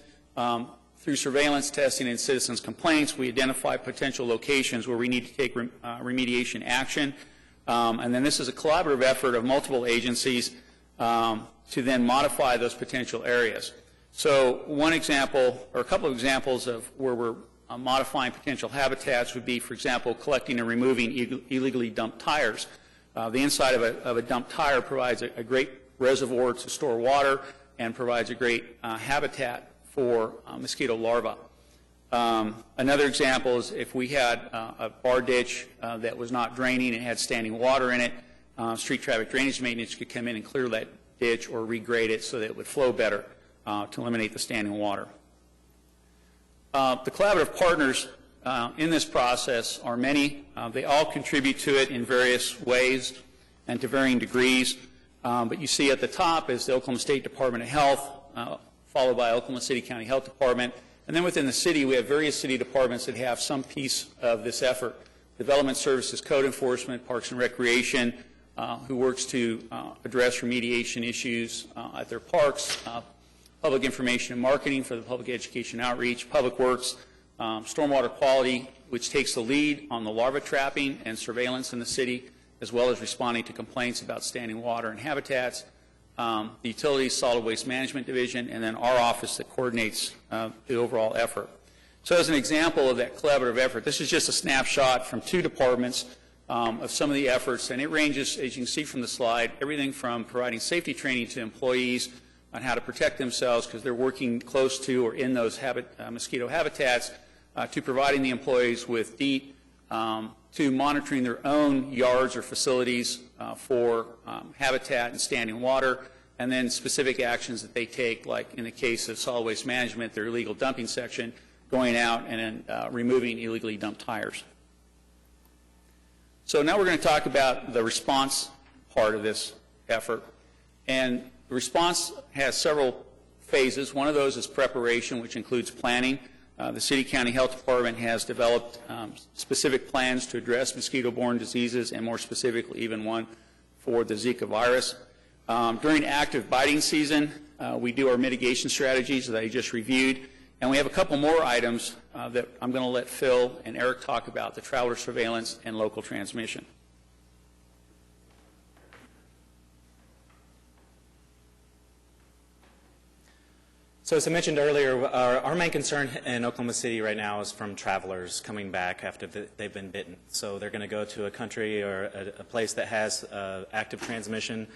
Through surveillance testing and citizens' complaints, we identify potential locations where we need to take remediation action. And then this is a collaborative effort of multiple agencies to then modify those potential areas. So one example, or a couple of examples of where we're modifying potential habitats would be, for example, collecting and removing illegally dumped tires. The inside of a dumped tire provides a great reservoir to store water and provides a great habitat for mosquito larvae. Another example is if we had a bar ditch that was not draining and had standing water in it, street traffic drainage maintenance could come in and clear that ditch or regrade it so that it would flow better to eliminate the standing water. The collaborative partners in this process are many. They all contribute to it in various ways and to varying degrees. But you see at the top is the Oklahoma State Department of Health, followed by Oklahoma City County Health Department. And then within the city, we have various city departments that have some piece of this effort. Development Services, Code Enforcement, Parks and Recreation, who works to address remediation issues at their parks, Public Information and Marketing for the public education outreach, Public Works, Stormwater Quality, which takes the lead on the larva trapping and surveillance in the city, as well as responding to complaints about standing water and habitats, the Utilities Solid Waste Management Division, and then our office that coordinates the overall effort. So as an example of that collaborative effort, this is just a snapshot from 2 departments of some of the efforts, and it ranges, as you can see from the slide, everything from providing safety training to employees on how to protect themselves because they're working close to or in those mosquito habitats, to providing the employees with DEET, to monitoring their own yards or facilities for habitat and standing water, and then specific actions that they take, like in the case of solid waste management, their illegal dumping section, going out and removing illegally dumped tires. So now we're going to talk about the response part of this effort. And the response has several phases. One of those is preparation, which includes planning. The City County Health Department has developed specific plans to address mosquito-borne diseases, and more specifically even one for the Zika virus. During active biting season, we do our mitigation strategies that I just reviewed, and we have a couple more items that I'm going to let Phil and Eric talk about, the traveler surveillance and local transmission. So as I mentioned earlier, our main concern in Oklahoma City right now is from travelers coming back after they've been bitten. So they're going to go to a country or a place that has active transmission,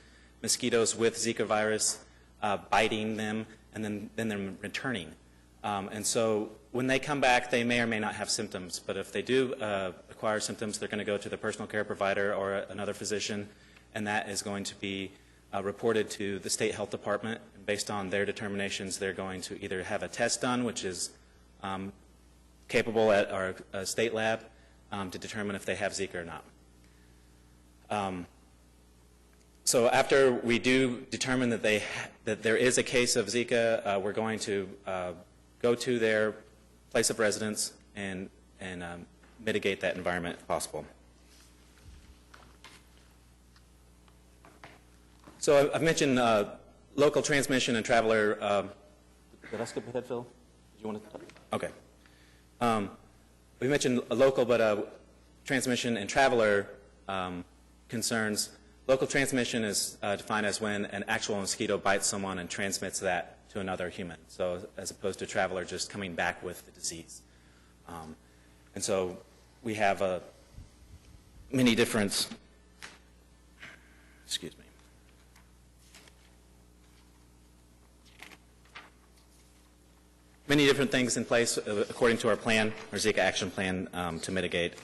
mosquitoes with Zika virus, biting them, and then them returning. And so when they come back, they may or may not have symptoms. But if they do acquire symptoms, they're going to go to the personal care provider or another physician, and that is going to be reported to the state health department. And based on their determinations, they're going to either have a test done, which is capable at our state lab, to determine if they have Zika or not. So after we do determine that there is a case of Zika, we're going to go to their place of residence and mitigate that environment if possible. So I've mentioned local transmission and traveler. Did I skip ahead, Phil? Did you want to? Okay. We mentioned local, but transmission and traveler concerns. Local transmission is defined as when an actual mosquito bites someone and transmits that to another human. So as opposed to traveler just coming back with the disease. And so we have many different. Excuse me. Many different things in place according to our plan, our Zika action plan, to mitigate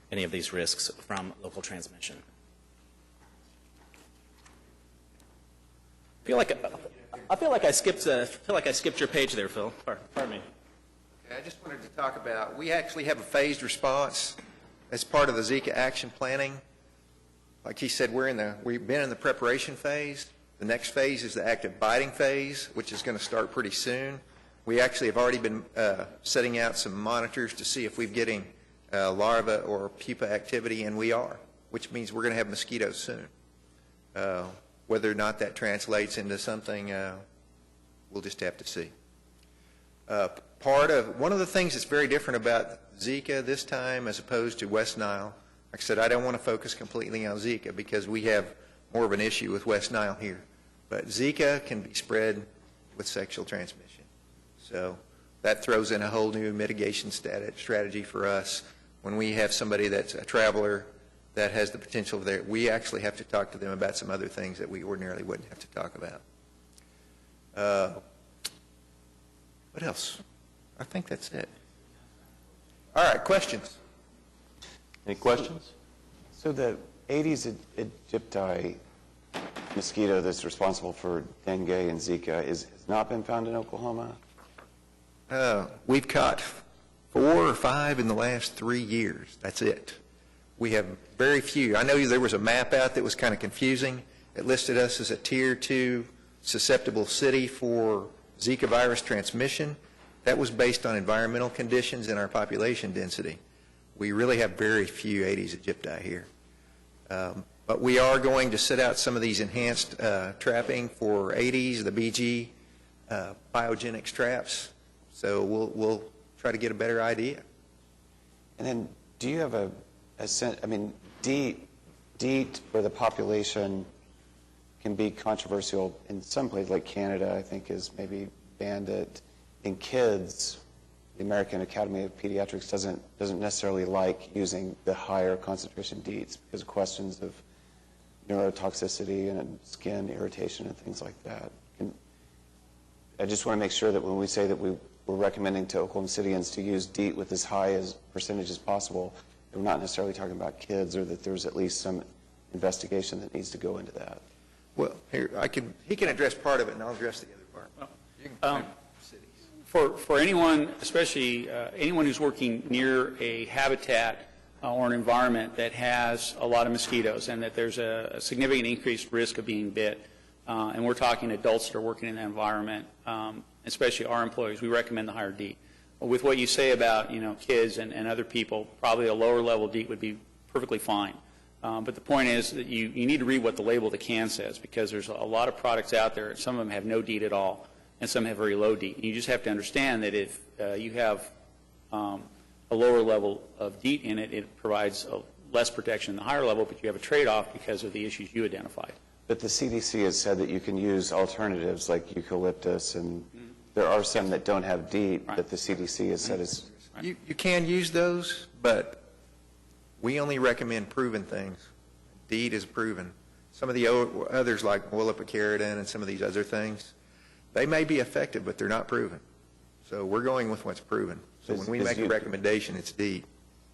any of these risks from local transmission. I feel like I skipped your page there, Phil. Pardon me. Okay, I just wanted to talk about, we actually have a phased response as part of the Zika action planning. Like he said, we've been in the preparation phase. The next phase is the active biting phase, which is going to start pretty soon. We actually have already been setting out some monitors to see if we're getting larva or pupa activity, and we are, which means we're going to have mosquitoes soon. Whether or not that translates into something, we'll just have to see. One of the things that's very different about Zika this time as opposed to West Nile, like I said, I don't want to focus completely on Zika because we have more of an issue with West Nile here. But Zika can be spread with sexual transmission. So that throws in a whole new mitigation strategy for us. When we have somebody that's a traveler that has the potential there, we actually have to talk to them about some other things that we ordinarily wouldn't have to talk about. What else? I think that's it. All right, questions? Any questions? So the Aedes aegypti mosquito that's responsible for dengue and Zika has not been found in Oklahoma? We've caught 4 or 5 in the last 3 years. That's it. We have very few. I know there was a map out that was kind of confusing. It listed us as a Tier 2 susceptible city for Zika virus transmission. That was based on environmental conditions and our population density. We really have very few Aedes aegypti here. But we are going to set out some of these enhanced trapping for Aedes, the BG, biogenics traps. So we'll try to get a better idea. And then do you have a sense, I mean, DEET for the population can be controversial in some places, like Canada, I think, is maybe banned it. In kids, the American Academy of Pediatrics doesn't necessarily like using the higher concentration DEETs because of questions of neurotoxicity and skin irritation and things like that. I just want to make sure that when we say that we're recommending to Oklahoma Cityans to use DEET with as high as percentage as possible, we're not necessarily talking about kids, or that there's at least some investigation that needs to go into that. Well, here, he can address part of it, and I'll address the other part. For anyone, especially anyone who's working near a habitat or an environment that has a lot of mosquitoes and that there's a significant increased risk of being bit, and we're talking adults that are working in that environment, especially our employees, we recommend the higher DEET. With what you say about, kids and other people, probably a lower level DEET would be perfectly fine. But the point is that you need to read what the label of the can says, because there's a lot of products out there, and some of them have no DEET at all, and some have very low DEET. You just have to understand that if you have a lower level of DEET in it, it provides less protection than the higher level, but you have a trade-off because of the issues you identified. But the CDC has said that you can use alternatives like eucalyptus, and there are some that don't have DEET that the CDC has said is... You can use those, but we only recommend proven things. DEET is proven. Some of the others, like mollipicaridin and some of these other things, they may be effective, but they're not proven. So we're going with what's proven. So when we make a recommendation, it's DEET.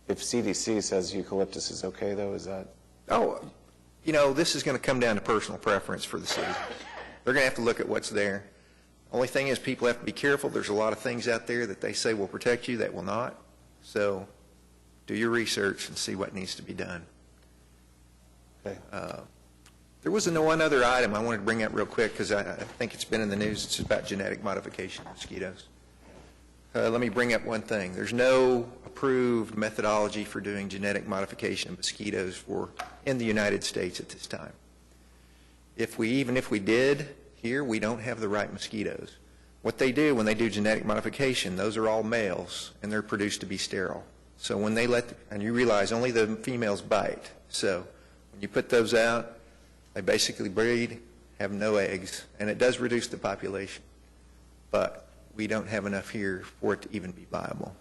If CDC says eucalyptus is okay, though, is that... Oh, this is going to come down to personal preference for the city. They're going to have to look at what's there. Only thing is, people have to be careful. There's a lot of things out there that they say will protect you that will not. So do your research and see what needs to be done. Okay. There was one other item I wanted to bring up real quick, because I think it's been in the news. It's about genetic modification of mosquitoes. Let me bring up one thing. There's no approved methodology for doing genetic modification of mosquitoes in the United States at this time. Even if we did here, we don't have the right mosquitoes. What they do when they do genetic modification, those are all males, and they're produced to be sterile. So when they and you realize only the females bite. So when you put those out, they basically breed, have no eggs, and it does reduce the population. But we don't have enough here for it to even be viable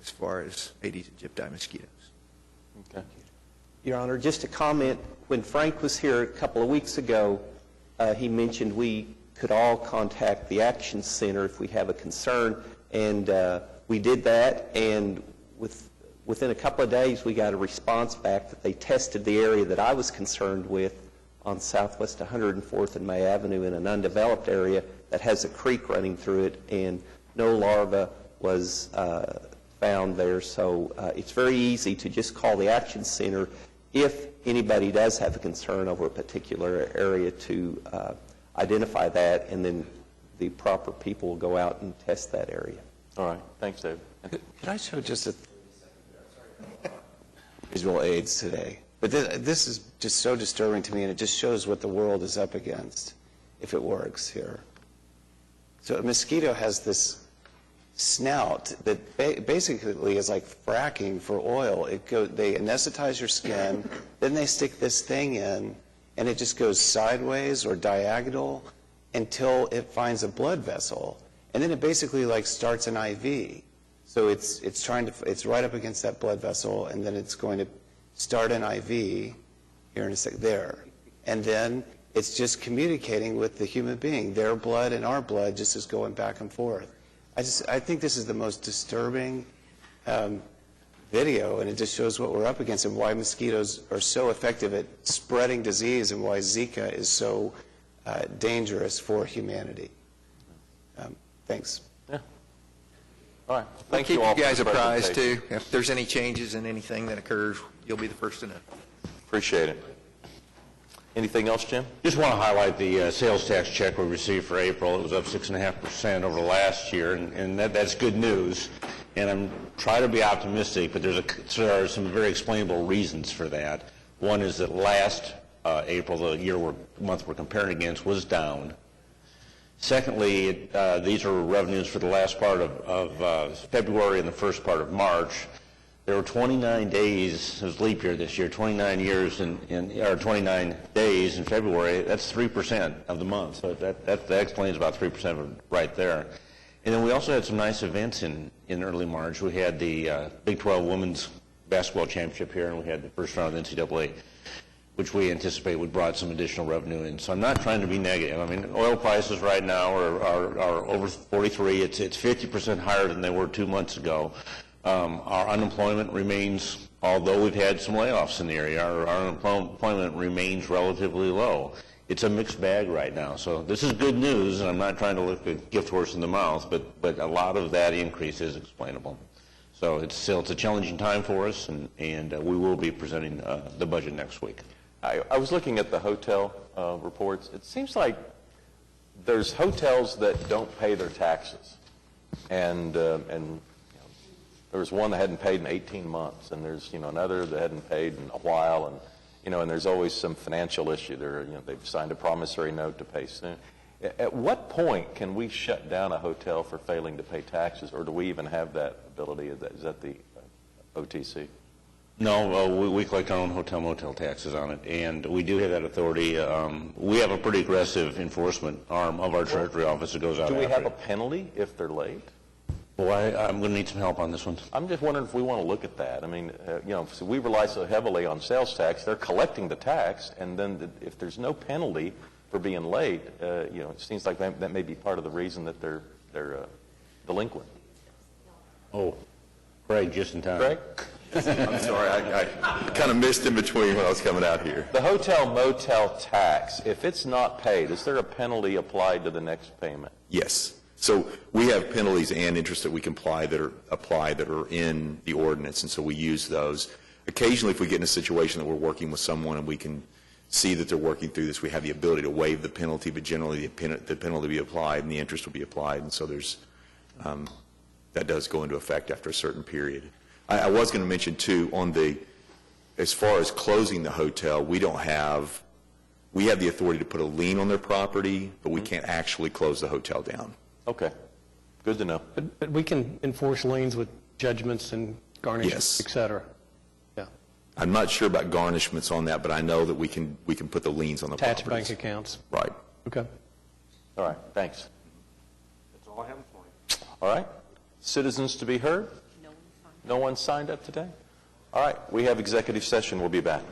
as far as Aedes aegypti mosquitoes. Okay. Your Honor, just a comment. When Frank was here a couple of weeks ago, he mentioned we could all contact the Action Center if we have a concern, and we did that, and within a couple of days we got a response back that they tested the area that I was concerned with on Southwest 104th and May Avenue in an undeveloped area that has a creek running through it, and no larva was found there. So it's very easy to just call the Action Center if anybody does have a concern over a particular area to identify that, and then the proper people will go out and test that area. All right. Thanks, David. Could I show just a visual aids today? But this is just so disturbing to me, and it just shows what the world is up against if it works here. So a mosquito has this snout that basically is like fracking for oil. They anesthetize your skin, then they stick this thing in, and it just goes sideways or diagonal until it finds a blood vessel, and then it basically like starts an IV. So it's right up against that blood vessel, and then it's going to start an IV here in a sec there, and then it's just communicating with the human being. Their blood and our blood just is going back and forth. I think this is the most disturbing video, and it just shows what we're up against and why mosquitoes are so effective at spreading disease, and why Zika is so dangerous for humanity. Thanks. Yeah. All right. We'll Thank keep you all you guys for the apprised, too. presentation. If there's any changes in anything that occurs, you'll be the first to know. Appreciate it. Anything else, Jim? Just want to highlight the sales tax check we received for April. It was up 6.5% over last year, and that's good news. And I'm trying to be optimistic, but there are some very explainable reasons for that. One is that last April, the month we're comparing against, was down. Secondly, these are revenues for the last part of February and the first part of March. There were 29 days, it was leap year this year, 29 days in February. That's 3% of the month. So that explains about 3% of it right there. And then we also had some nice events in early March. We had the Big 12 Women's Basketball Championship here, and we had the first round of the NCAA which we anticipate would brought some additional revenue in. So I'm not trying to be negative. I mean, oil prices right now are over 43. It's 50% higher than they were 2 months ago. Our unemployment remains, although we've had some layoffs in the area, our unemployment remains relatively low. It's a mixed bag right now. So this is good news, and I'm not trying to look a gift horse in the mouth, but a lot of that increase is explainable. So it's a challenging time for us, and we will be presenting the budget next week. I was looking at the hotel reports. It seems like there's hotels that don't pay their taxes, and there was one that hadn't paid in 18 months, and there's another that hadn't paid in a while, and there's always some financial issue. They've signed a promissory note to pay soon. At what point can we shut down a hotel for failing to pay taxes, or do we even have that ability? Is that the OTC? No, we collect our own hotel motel taxes on it, and we do have that authority. We have a pretty aggressive enforcement arm of our Treasury office that goes out. Do we after have a it. penalty if they're late? Well, I'm going to need some help on this one. I'm just wondering if we want to look at that. I mean, so we rely so heavily on sales tax. They're collecting the tax, and then if there's no penalty for being late, it seems like that may be part of the reason that they're delinquent. Oh, Craig, just in time. Craig? I'm sorry, I kind of missed in between when I was coming out here. The hotel motel tax, if it's not paid, is there a penalty applied to the next payment? Yes. So we have penalties and interest that we can apply that are in the ordinance, and so we use those. Occasionally, if we get in a situation that we're working with someone and we can see that they're working through this, we have the ability to waive the penalty, but generally the penalty will be applied and the interest will be applied, and so there's that does go into effect after a certain period. I was going to mention too, as far as closing the hotel, we have the authority to put a lien on their property, but we can't actually close the hotel down. Okay, good to know. But we can enforce liens with judgments and garnishments, et cetera. Yeah. I'm not sure about garnishments on that, but I know that we can put the liens on the Attach properties. bank accounts. Right. Okay. All right, thanks. That's all I have for you. All right, citizens to be heard? No one signed up today? All right, we have executive session. We'll be back.